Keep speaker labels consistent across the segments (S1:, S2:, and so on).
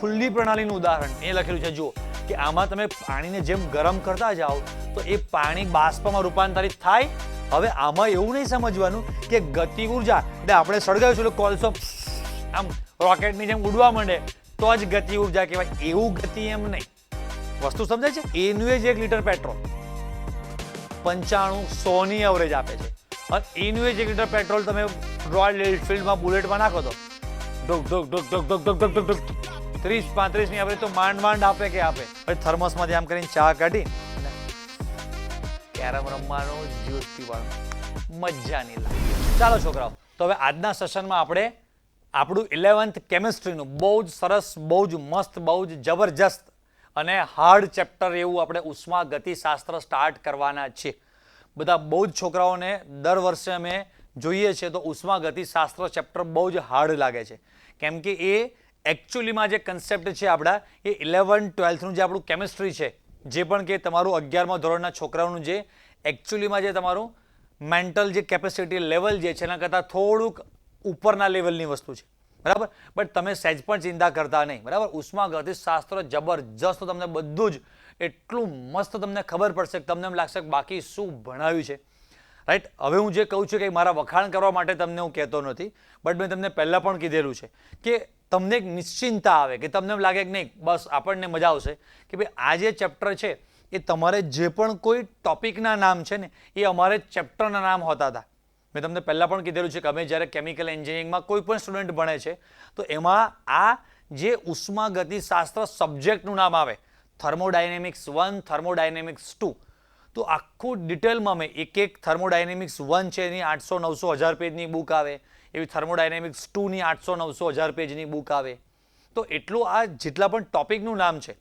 S1: ખુલ્લી પ્રણાલીનું ઉદાહરણ એ લખેલું છે. જુઓ કે આમાં તમે પાણીને જેમ ગરમ કરતા જાઓ તો એ પાણી બાષ્પમાં રૂપાંતરિત થાય. હવે આમાં એવું નહીં સમજવાનું કે ગતિ ઉર્જા એટલે આપણે સળગાવ્યું છે એટલે કોલસો આમ રોકેટની જેમ ઉડવા માંડે તો જ ગતિ ઉર્જા કહેવાય. એવું ગતિ એમ નહીં. વસ્તુ સમજાય છે? એનું જ 1 લીટર પેટ્રોલ 95-100 ની એવરેજ આપે છે અને એનું જ 1 લીટર પેટ્રોલ તમે રોયલ એનફિલ્ડમાં બુલેટમાં નાખો તો ઢોક ઢોક ઢોક ઢોક ઢોક ઢોક ઢોક ઢોક 30-35 ની એવરેજ તો માંડ માંડ આપે કે આપે. હવે થર્મસમાંથી આમ કરીને ચા કાઢી કેરમ રમવાનું, જ્યુસ પીવાનું, મજા નહીં લાગે. ચાલો છોકરાઓ, તો હવે આજના સેશનમાં આપણે આપણું 11th કેમિસ્ટ્રીનું બહુ જ સરસ, બહુ જ મસ્ત, બહુ જ જબરજસ્ત અને હાર્ડ ચેપ્ટર એવું આપણે ઉષ્મા ગતિશાસ્ત્ર સ્ટાર્ટ કરવાના છીએ. બધા બહુ જ છોકરાઓને દર વર્ષે અમે જોઈએ છીએ તો ઉષ્મા ગતિશાસ્ત્ર ચેપ્ટર બહુ જ હાર્ડ લાગે છે, કેમ કે એ એકચ્યુઅલીમાં જે કન્સેપ્ટ છે આપણા એ 11-12નું જે આપણું કેમિસ્ટ્રી છે, જે પણ કે તમારું 11મા ધોરણના છોકરાઓનું જે એકચ્યુઅલીમાં જે તમારું મેન્ટલ જે કેપેસિટી લેવલ જે છે એના કરતાં થોડુંક ઉપરના લેવલની વસ્તુ છે, બરાબર. બટ તમે સહેજ પણ ચિંતા કરતા નહીં, બરાબર. ઉષ્મા ગતિશાસ્ત્ર જબરજસ્ત, તમને બધું જ એટલું મસ્ત તમને ખબર પડશે કે તમને એમ લાગશે કે બાકી શું ભણાવ્યું છે, રાઈટ. હવે હું જે કહું છું કે મારા વખાણ કરવા માટે તમને હું કહેતો નથી, બટ મેં તમને પહેલાં પણ કીધેલું છે કે તમને એક નિશ્ચિંતતા આવે, કે તમને એમ લાગે કે નહીં બસ આપણને મજા આવશે કે ભાઈ આ જે ચેપ્ટર છે એ તમારે જે પણ કોઈ ટોપિકના નામ છે ને એ અમારે ચેપ્ટરના નામ હોતા હતા. મેં તમને પહેલાં પણ કીધેલું છે કે અમે જ્યારે કેમિકલ એન્જિનિયરિંગમાં કોઈ પણ સ્ટુડન્ટ ભણે છે તો એમાં આ જે ઉષ્મા ગતિશાસ્ત્ર સબ્જેક્ટનું નામ આવે, થર્મોડાયનેમિક્સ 1, થર્મોડાયનેમિક્સ 2, તો આખું ડિટેલમાં મેં એક થર્મોડાયનેમિક્સ 1 છે એની 800-900 પેજની બુક આવે, એવી થર્મોડાયનેમિક્સ 2ની 800-900 પેજની બુક આવે. તો એટલું આ જેટલા પણ ટોપિકનું નામ છે,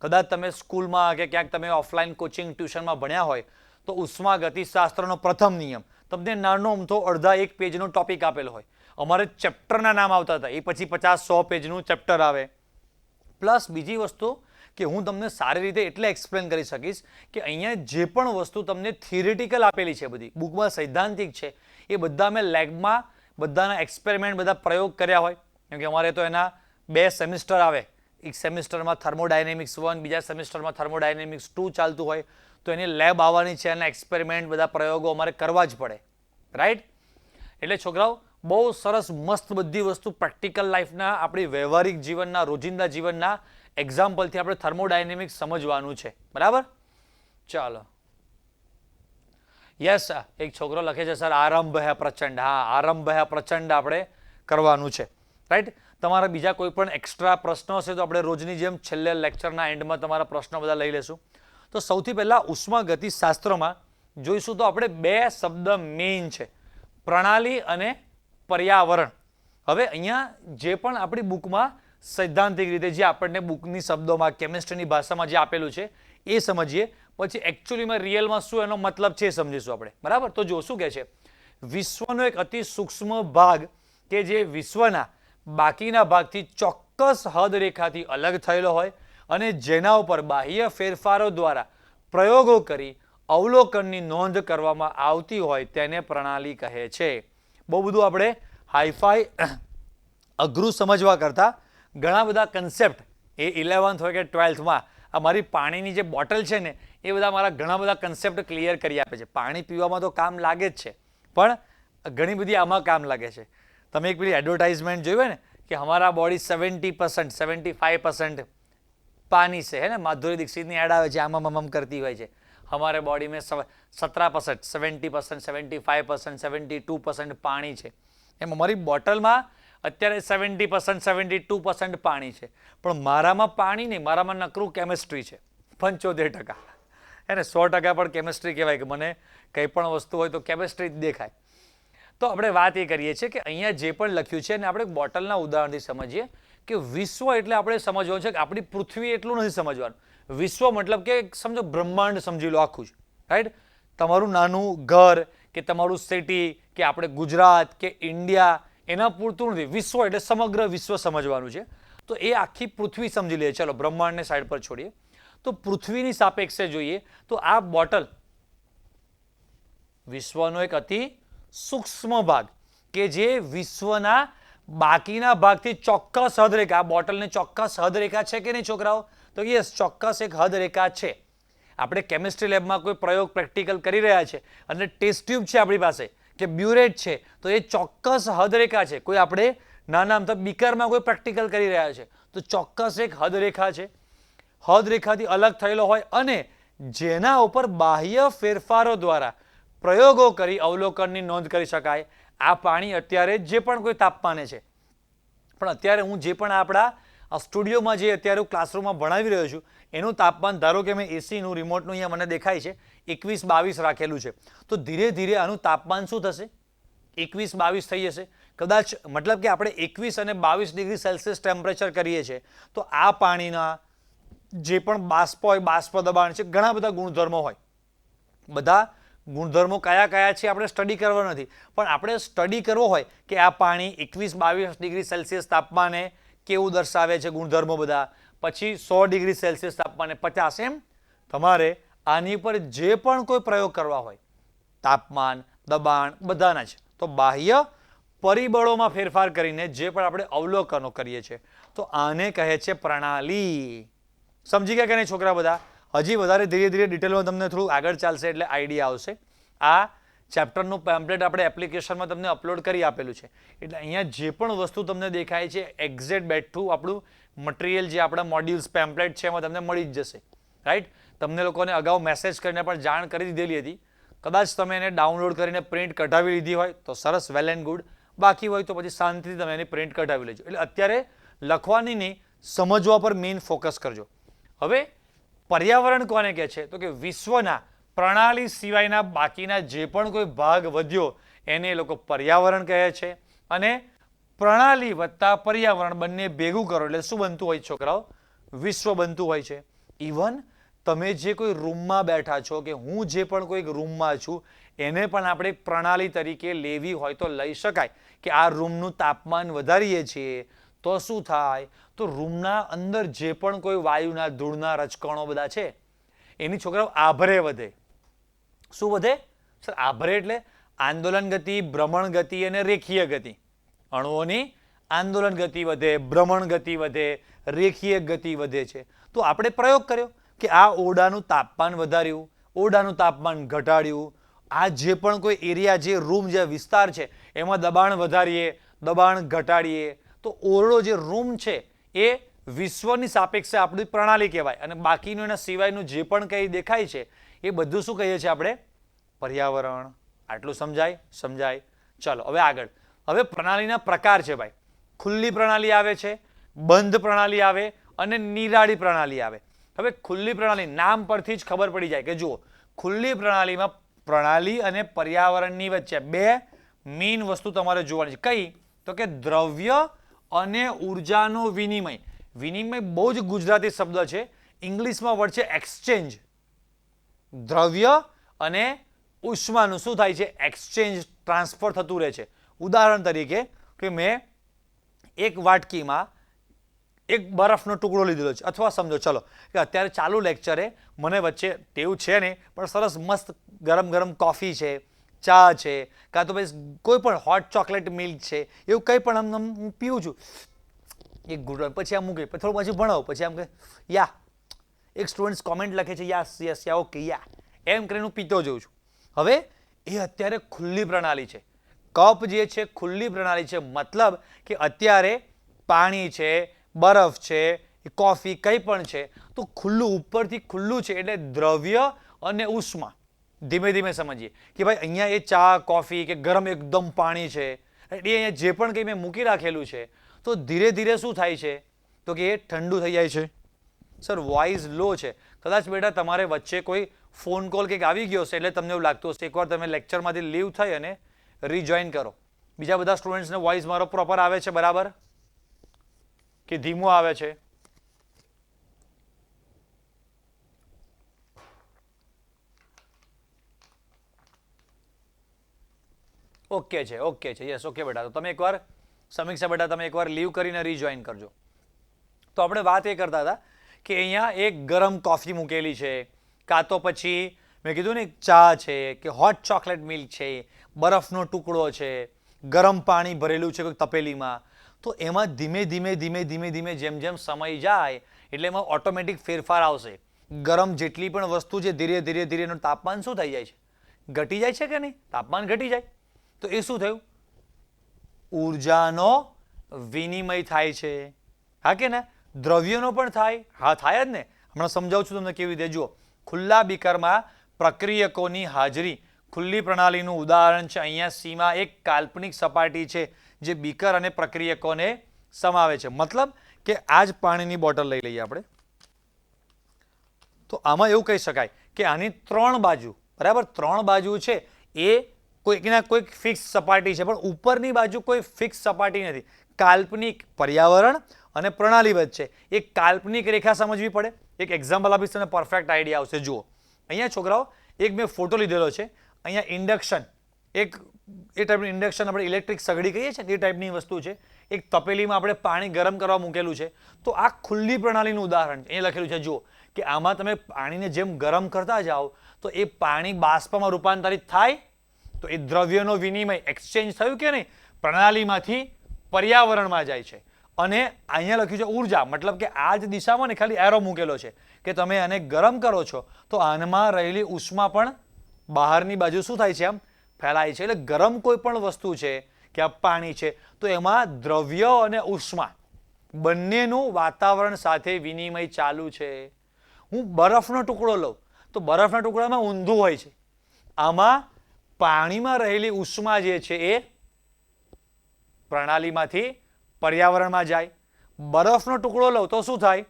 S1: કદાચ તમે સ્કૂલમાં કે ક્યાંક તમે ઓફલાઈન કોચિંગ ટ્યુશનમાં ભણ્યા હોય તો ઉષ્મા ગતિશાસ્ત્રનો પ્રથમ નિયમ તમને નાનો અમથો અડધા 1 પેજનો ટોપિક આપેલો હોય. અમારે ચેપ્ટરના નામ આવતા હતા, એ પછી 50-100 પેજનું ચેપ્ટર આવે. પ્લસ બીજી વસ્તુ કે હું તમને સારી રીતે એટલે એક્સપ્લેન કરી શકીશ કે અહીંયા જે પણ વસ્તુ તમને થિયરિટિકલ આપેલી છે, બધી બુકમાં સૈદ્ધાંતિક છે, એ બધા અમે લેબમાં બધાના એક્સપેરિમેન્ટ, બધા પ્રયોગ કર્યા હોય. કેમ કે અમારે તો એના 2 સેમિસ્ટર આવે, એક સેમિસ્ટરમાં થર્મોડાયનેમિક્સ 1, બીજા સેમિસ્ટરમાં થર્મોડાયનેમિક્સ 2 ચાલતું હોય, તો એની લેબ આવવાની છે, એના એક્સપેરિમેન્ટ, બધા પ્રયોગો અમારે કરવા જ પડે, રાઈટ. એટલે છોકરાઓ બહુ સરસ મસ્ત બધી વસ્તુ પ્રેક્ટિકલ લાઈફના, આપણી વ્યવહારિક જીવનના, રોજિંદા જીવનના એક્ઝામ્પલથી આપણે થર્મોડાયનેમિક્સ સમજવાનું છે, બરાબર. ચાલો, યસ, એક છોકરો લખે છે સર આરંભ હે પ્રચંડ. હા, આરંભ હે પ્રચંડ આપણે કરવાનું છે, રાઈટ. તમારા બીજા કોઈ પણ એક્સ્ટ્રા પ્રશ્નો હશે તો આપણે રોજની જેમ છેલ્લે લેક્ચરના એન્ડમાં તમારા પ્રશ્નો બધા લઈ લેશું. તો સૌથી પહેલાં ઉષ્મા ગતિશાસ્ત્રમાં જોઈશું તો આપણે 2 શબ્દ મેઇન છે, પ્રણાલી અને પર્યાવરણ. હવે અહીંયા જે પણ આપણી બુકમાં સૈદ્ધાંતિક રીતે જે આપણને બુકની શબ્દોમાં કેમિસ્ટ્રીની ભાષામાં જે આપેલું છે એ સમજીએ, પછી એકચ્યુઅલીમાં રિયલમાં શું એનો મતલબ છે એ સમજીશું આપણે, બરાબર. તો જો શું કહે છે, વિશ્વનો એક અતિ સૂક્ષ્મ ભાગ કે જે વિશ્વના બાકીના ભાગથી ચોક્કસ હદ રેખાથી અલગ થયેલો હોય અને જેના ઉપર બાહ્ય ફેરફારો દ્વારા પ્રયોગો કરી અવલોકનની નોંધ કરવામાં આવતી હોય તેને પ્રણાલી કહે છે. બહુ બધું આપણે હાઈફાઈ અઘરું સમજવા કરતાં ઘણા બધા કન્સેપ્ટ એ 11th હોય કે 12thમાં અમારી પાણીની જે બોટલ છે ને એ બધા મારા ઘણા બધા કન્સેપ્ટ ક્લિયર કરી આપે છે. પાણી પીવામાં તો કામ લાગે જ છે, પણ ઘણી બધી આમાં કામ લાગે છે. તમે એક પેલી એડવર્ટાઇઝમેન્ટ જોયું ને કે હમારા બોડી 70%, 75% પાनी से है ना, माधुरी दीक्षित ની એડ આવે છે, આમ કરતી હોય છે. हमारे बॉडी में 17%, 70%, 75%, 72% પાણી છે. એમ અમારી બોટલમાં અત્યારે 70%, 72% પાણી છે, પણ મારામાં પાણી નહીં, મારામાં નકરું કેમિસ્ટ્રી છે 75%. એને 100% પણ કેમિસ્ટ્રી કહેવાય કે મને કંઈ પણ વસ્તુ હોય તો કેમિસ્ટ્રી જ દેખાય. તો આપણે વાત એ કરીએ છીએ કે અહીંયા જે પણ લખ્યું છે અને આપણે બોટલના ઉદાહરણથી સમજીએ કે વિશ્વ એટલે આપણે સમજવાનું છે કે આપણી પૃથ્વી એટલું નથી સમજવાનું. વિશ્વ મતલબ કે સમજો બ્રહ્માંડ સમજી લો આખું જ, રાઈટ. તમારું નાનું ઘર કે તમારું સિટી કે આપણે ગુજરાત કે ઇન્ડિયા એના પૂરતું નથી. વિશ્વ એટલે સમગ્ર વિશ્વ સમજવાનું છે. તો એ આખી પૃથ્વી સમજી લઈએ. ચલો બ્રહ્માંડને સાઈડ પર છોડીએ તો પૃથ્વીની સાપેક્ષે જોઈએ તો આ બોટલ વિશ્વનો એક અતિ સૂક્ષ્મ ભાગ કે જે વિશ્વના બાકીના ભાગથી ચોક્કસ હદરેખા, આ બોટલની ચોક્કસ હદરેખા છે કે નહીં છોકરાઓ? તો યસ, ચોક્કસ એક હદરેખા છે. આપણે કેમિસ્ટ્રી લેબમાં કોઈ પ્રયોગ પ્રેક્ટિકલ કરી રહ્યા છે અને ટેસ્ટ ટ્યુબ છે આપણી પાસે કે બ્યુરેટ છે, તો એ ચોક્કસ હદરેખા છે. કોઈ આપણે નાના અમથા બીકરમાં કોઈ પ્રેક્ટિકલ કરી રહ્યા છે તો ચોક્કસ એક હદરેખા છે. હદરેખાથી અલગ થયેલો હોય અને જેના ઉપર બાહ્ય ફેરફારો દ્વારા પ્રયોગો કરી અવલોકનની નોંધ કરી શકાય. આ પાણી અત્યારે જે પણ કોઈ તાપમાને છે, પણ અત્યારે હું જે પણ આપણા સ્ટુડિયોમાં જે અત્યારે હું ક્લાસરૂમમાં ભણાવી રહ્યો છું એનું તાપમાન, ધારો કે મેં એસીનું રિમોટનું અહીંયા મને દેખાય છે 21-22 રાખેલું છે, તો ધીરે ધીરે આનું તાપમાન શું થશે? 21-22 થઈ જશે કદાચ. મતલબ કે આપણે 21 અને 22 ડિગ્રી સેલ્સિયસ ટેમ્પરેચર કરીએ છીએ તો આ પાણીના જે પણ બાષ્પ હોય, બાષ્પ દબાણ છે, ઘણા બધા ગુણધર્મો હોય. બધા ગુણધર્મો કયા કયા છે આપણે સ્ટડી કરવા નથી, પણ આપણે સ્ટડી કરવો હોય કે આ પાણી 21-22 ડિગ્રી સેલ્સિયસ તાપમાને કેવું દર્શાવે છે ગુણધર્મો બધા, પછી 100 ડિગ્રી સેલ્સિયસ તાપમાને 50, એમ તમારે આની પર જે પણ કોઈ પ્રયોગ કરવા હોય, તાપમાન, દબાણ બધાના છે, તો બાહ્ય પરિબળોમાં ફેરફાર કરીને જે પણ આપણે અવલોકનો કરીએ છીએ તો આને કહે છે પ્રણાલી. સમજી ગયા કે નહીં છોકરા બધા? હજી વધારે ધીરે ધીરે ડિટેલમાં તમને થોડું આગળ ચાલશે એટલે આઈડિયા આવશે. આ ચેપ્ટરનું પેમ્પલેટ આપણે એપ્લિકેશનમાં તમને અપલોડ કરી આપેલું છે, એટલે અહીંયા જે પણ વસ્તુ તમને દેખાય છે એક્ઝેક્ટ બેઠું આપણું મટીરિયલ જે આપણા મોડ્યુલ્સ પેમ્પલેટ છે એમાં તમને મળી જ જશે. રાઈટ? તમને લોકોને અગાઉ મેસેજ કરીને પણ જાણ કરી દીધેલી હતી. કદાચ તમે એને ડાઉનલોડ કરીને પ્રિન્ટ કઢાવી લીધી હોય તો સરસ, વેલ એન્ડ ગુડ. બાકી હોય તો પછી શાંતિથી તમે એની પ્રિન્ટ કઢાવી લેજો. એટલે અત્યારે લખવાની નહીં, સમજવા પર મેઇન ફોકસ કરજો. હવે પર્યાવરણ કોને કહે છે? તો કે વિશ્વના પ્રણાલી સિવાયના બાકીના જે પણ કોઈ ભાગ વધ્યો એને એ લોકો પર્યાવરણ કહે છે. અને પ્રણાલી વત્તા પર્યાવરણ બંને ભેગું કરો એટલે શું બનતું હોય છોકરાઓ? વિશ્વ બનતું હોય છે. ઇવન તમે જે કોઈ રૂમમાં બેઠા છો કે હું જે પણ કોઈ રૂમમાં છું એને પણ આપણે પ્રણાલી તરીકે લેવી હોય તો લઈ શકાય કે આ રૂમનું તાપમાન વધારીએ છીએ તો શું થાય? તો રૂમના અંદર જે પણ કોઈ વાયુના, ધૂળના રજકણો બધા છે એની છોકરાઓ આભરે વધે. શું વધે? સર આભરે એટલે આંદોલન ગતિ, ભ્રમણ ગતિ અને રેખીય ગતિ. અણુઓની આંદોલન ગતિ વધે, ભ્રમણ ગતિ વધે, રેખીય ગતિ વધે છે. તો આપણે પ્રયોગ કર્યો કે આ ઓરડાનું તાપમાન વધાર્યું, ઓરડાનું તાપમાન ઘટાડ્યું. આ જે પણ કોઈ એરિયા, જે રૂમ, જે વિસ્તાર છે એમાં દબાણ વધારીએ, દબાણ ઘટાડીએ, તો ઓરડો જે રૂમ છે એ વિશ્વની સાપેક્ષે આપણી પ્રણાલી કહેવાય. અને બાકીનું એના સિવાયનું જે પણ કંઈ દેખાય છે એ બધું શું કહીએ છીએ આપણે? પર્યાવરણ. આટલું સમજાય? સમજાય. ચાલો હવે આગળ. હવે પ્રણાલીના પ્રકાર છે ભાઈ. ખુલ્લી પ્રણાલી આવે છે, બંધ પ્રણાલી આવે અને નિરાળી પ્રણાલી આવે. હવે ખુલ્લી પ્રણાલી નામ પરથી જ ખબર પડી જાય કે જુઓ, ખુલ્લી પ્રણાલીમાં પ્રણાલી અને પર્યાવરણની વચ્ચે બે મેઇન વસ્તુ તમારે જોવાની છે. કઈ? તો કે દ્રવ્ય અને ઉર્જાનો વિનિમય. વિનિમય બહુ જ ગુજરાતી શબ્દ છે, ઇંગ્લિશમાં વર્ડ છે એક્સચેન્જ. દ્રવ્ય અને ઉષ્માનું શું થાય છે? એક્સચેન્જ, ટ્રાન્સફર થતું રહે છે. ઉદાહરણ તરીકે કે મેં એક વાટકીમાં એક બરફનો ટુકડો લીધેલો છે, અથવા સમજો ચલો કે અત્યારે ચાલુ લેક્ચરે મને વચ્ચે તેવું છે નહીં પણ સરસ મસ્ત ગરમ ગરમ કોફી છે, ચા છે, કાં તો પછી કોઈ પણ હોટ ચોકલેટ મિલ્ક છે, એવું કંઈ પણ આમ હું પીવું છું એક ઘૂંટણ, પછી આમ મૂકી થોડું પછી ભણાવું, પછી આમ કે યા એક સ્ટુડન્ટ્સ કોમેન્ટ લખે છે યસ યસ યા ઓકે યા, એમ કરીને હું પીતો જોઉં છું. હવે એ અત્યારે ખુલ્લી પ્રણાલી છે. કપ જે છે ખુલ્લી પ્રણાલી છે, મતલબ કે અત્યારે પાણી છે, બરફ છે, કોફી કંઈ પણ છે તો ખુલ્લું, ઉપરથી ખુલ્લું છે એટલે દ્રવ્ય અને ઉષ્મા. ધીમે ધીમે સમજીએ કે ભાઈ અહીંયા એ ચા, કોફી કે ગરમ એકદમ પાણી છે, એ અહીંયા જે પણ કંઈ મેં મૂકી રાખેલું છે તો ધીરે ધીરે શું થાય છે? તો કે એ ઠંડુ થઈ જાય છે. સર વોઇસ લો છે. કદાચ બેટા તમારે વચ્ચે કોઈ ફોન કોલ કંઈક આવી ગયો હશે એટલે તમને એવું લાગતું હશે. એકવાર તમે લેક્ચરમાંથી લીવ થઈ અને રીજોઈન કરો. બીજા બધા સ્ટુડન્ટ્સને વોઇસ મારો પ્રોપર આવે છે બરાબર કે ધીમો આવે છે? ઓકે છે, ઓકે છે, યસ ઓકે બેટા. તો તમે એકવાર સમીક્ષા બેટા તમે એકવાર લીવ કરીને રીજોઈન કરજો. તો આપણે વાત એ કરતા હતા કે અહીંયા એક ગરમ કોફી મૂકેલી છે, કાં તો પછી મેં કીધું ને ચા છે કે હોટ ચોકલેટ મિલ્ક છે, બરફનો ટુકડો છે, ગરમ પાણી ભરેલું છે કોઈ તપેલીમાં, તો એમાં ધીમે ધીમે ધીમે ધીમે ધીમે જેમ જેમ સમય જાય એટલે એમાં ઓટોમેટિક ફેરફાર આવશે. ગરમ જેટલી પણ વસ્તુ છે ધીરે ધીરે ધીરે એનું તાપમાન શું થઈ જાય છે? ઘટી જાય છે કે નહીં? તાપમાન ઘટી જાય તો એ શું થયું? ઉર્જાનો વિનિમય થાય છે. હા કે ના? દ્રવ્યનો પણ થાય. હા, થાય જ ને. હમણાં સમજાવું છું તમને કેવી રીતે. જુઓ, ખુલ્લા બીકરમાં પ્રક્રિયકોની હાજરી ખુલ્લી પ્રણાલીનું ઉદાહરણ છે. અહીંયા સીમાં એક કાલ્પનિક સપાટી છે જે બીકર અને પ્રક્રિયકોને સમાવે છે. મતલબ કે આ જ પાણીની બોટલ લઈ લઈએ આપણે, તો આમાં એવું કહી શકાય કે આની 3 બાજુ, બરાબર, 3 બાજુ છે એ કોઈકના કોઈક ફિક્સ સપાટી છે, પણ ઉપરની બાજુ કોઈ ફિક્સ સપાટી નથી. કાલ્પનિક પર્યાવરણ અને પ્રણાલી વચ્ચે એક કાલ્પનિક રેખા સમજવી પડે. એક એક્ઝામ્પલ આપીશ તમને, પરફેક્ટ આઈડિયા આવશે. જુઓ, અહીંયા છોકરાઓ એક મેં ફોટો લીધેલો છે. અહીંયા ઇન્ડક્શન, એક એ ટાઈપનું ઇન્ડક્શન આપણે ઇલેક્ટ્રિક સગડી કહીએ છીએ એ ટાઈપની વસ્તુ છે. એક તપેલીમાં આપણે પાણી ગરમ કરવા મૂકેલું છે. તો આ ખુલ્લી પ્રણાલીનું ઉદાહરણ અહીંયા લખેલું છે. જુઓ કે આમાં તમે પાણીને જેમ ગરમ કરતા જાઓ તો એ પાણી બાષ્પમાં રૂપાંતરિત થાય, તો એ દ્રવ્યનો વિનિમય એક્સચેન્જ થયું કે નહીં? પ્રણાલીમાંથી પર્યાવરણમાં જાય છે. અને અહીંયા લખ્યું છે ઉર્જા, મતલબ કે આ જ દિશામાં ને ખાલી એરો મૂકેલો છે કે તમે આને ગરમ કરો છો તો આનમાં રહેલી ઉષ્મા પણ બહારની બાજુ શું થાય છે? આમ ફેલાય છે. એટલે ગરમ કોઈ પણ વસ્તુ છે કે આ પાણી છે તો એમાં દ્રવ્ય અને ઉષ્મા બંનેનું વાતાવરણ સાથે વિનિમય ચાલુ છે. હું બરફનો ટુકડો લઉં તો બરફના ટુકડામાં ઊંધું હોય છે. આમાં પાણીમાં રહેલી ઉષ્મા જે છે એ પ્રણાલીમાંથી પર્યાવરણમાં જાય. બરફનો ટુકડો લઉં તો શું થાય?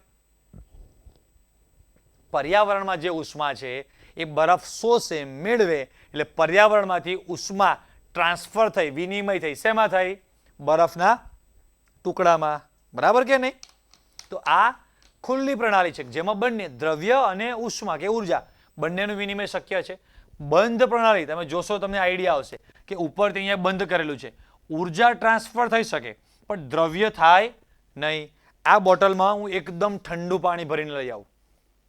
S1: પર્યાવરણમાં જે ઉષ્મા છે એ બરફ શોષે, મેળવે, એટલે પર્યાવરણમાંથી ઉષ્મા ટ્રાન્સફર થઈ, વિનિમય થઈ. શેમાં થઈ? બરફના ટુકડામાં. બરાબર કે નહીં? તો આ ખુલ્લી પ્રણાલી છે જેમાં બંને દ્રવ્ય અને ઉષ્મા કે ઉર્જા બંનેનું વિનિમય શક્ય છે. બંધ પ્રણાલી તમે જોશો તમને આઈડિયા આવશે કે ઉપરથી અહીંયા બંધ કરેલું છે. ઉર્જા ટ્રાન્સફર થઈ શકે પણ દ્રવ્ય થાય નહીં. આ બોટલમાં હું એકદમ ઠંડુ પાણી ભરીને લઈ આવું,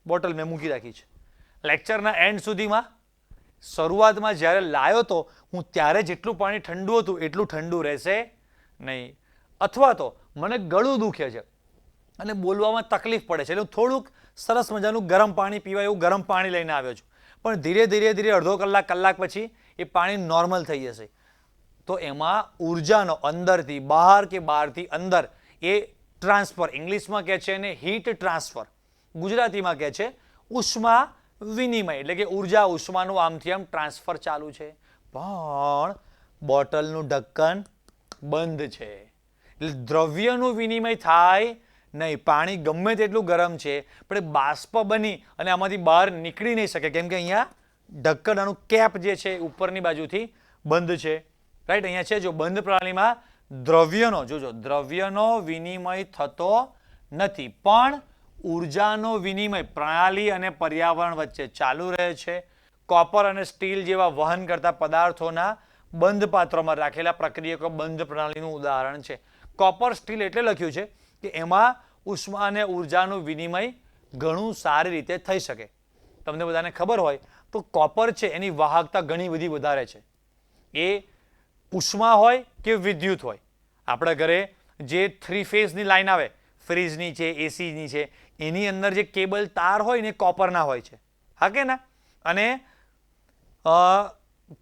S1: બોટલ મેં મૂકી રાખી છે. લેક્ચરના એન્ડ સુધીમાં શરૂઆતમાં જ્યારે લાવ્યો તો હું ત્યારે જેટલું પાણી ઠંડુ હતું એટલું ઠંડુ રહેશે નહીં. અથવા તો મને ગળું દુખે છે અને બોલવામાં તકલીફ પડે છે એટલે હું થોડુંક સરસ મજાનું ગરમ પાણી પીવાય એવું ગરમ પાણી લઈને આવ્યો છું. પણ ધીરે ધીરે ધીરે અડધો કલાક પછી એ પાણી નોર્મલ થઈ જશે. તો એમાં ઉર્જાનો અંદરથી બહાર કે બહારથી અંદર એ ટ્રાન્સફર, ઇંગ્લિશમાં કહે છે એને હીટ ટ્રાન્સફર, ગુજરાતીમાં કહે છે ઉષ્મા વિનિમય, એટલે કે ઉર્જા ઉષ્માનું આમથી આમ ટ્રાન્સફર ચાલુ છે. પણ બોટલનું ઢક્કન બંધ છે એટલે દ્રવ્યનું વિનિમય થાય નહીં. પાણી ગમે તેટલું ગરમ છે પણ બાષ્પ બની અને આમાંથી બહાર નીકળી નહીં શકે કેમ કે અહીંયા ઢક્કન, આનું કેપ જે છે ઉપરની બાજુથી બંધ છે. રાઈટ? અહીંયા છે જો બંધ પ્રણાલીમાં દ્રવ્યનો, જોજો, દ્રવ્યનો વિનિમય થતો નથી પણ ઉર્જાનો વિનિમય પ્રણાલી અને પર્યાવરણ વચ્ચે ચાલુ રહે છે. કોપર અને સ્ટીલ જેવા વહન કરતા પદાર્થોના બંધ પાત્રોમાં રાખેલા પ્રક્રિયકો બંધ પ્રણાલીનું ઉદાહરણ છે. કોપર સ્ટીલ એટલે લખ્યું છે કે એમાં ઉષ્મા અને ઉર્જાનું વિનિમય ઘણું સારી રીતે થઈ શકે. તમને બધાને ખબર હોય તો કોપર છે એની વાહકતા ઘણી બધી વધારે છે. એ ઉષ્મા હોય કે વિદ્યુત હોય, આપણા ઘરે જે 3 ફેઝની લાઈન આવે, ફ્રીજની છે, એસીની છે, એની અંદર જે કેબલ તાર હોય ને કોપરના હોય છે. હા કે ના? અને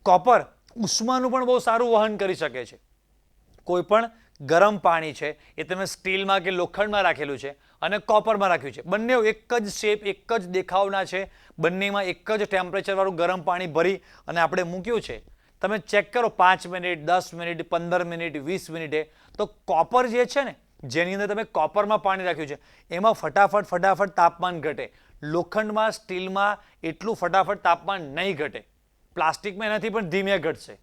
S1: કોપર ઉષ્માનું પણ બહુ સારું વહન કરી શકે છે. કોઈ પણ ગરમ પાણી છે એ તમે સ્ટીલમાં કે લોખંડમાં રાખેલું છે અને કોપરમાં રાખ્યું છે, બંને એક જ શેપ, એક જ દેખાવના છે, બંનેમાં એક જ ટેમ્પરેચરવાળું ગરમ પાણી ભરી અને આપણે મૂક્યું છે. તમે ચેક કરો 5 મિનિટ, 10 મિનિટ, 15 મિનિટ, 20 મિનિટે, તો કોપર જે છે ને જેની અંદર તમે કોપરમાં પાણી રાખ્યું છે એમાં ફટાફટ તાપમાન ઘટે. લોખંડમાં, સ્ટીલમાં એટલું ફટાફટ તાપમાન નહીં ઘટે. પ્લાસ્ટિકમાં એનાથી પણ ધીમે ઘટશે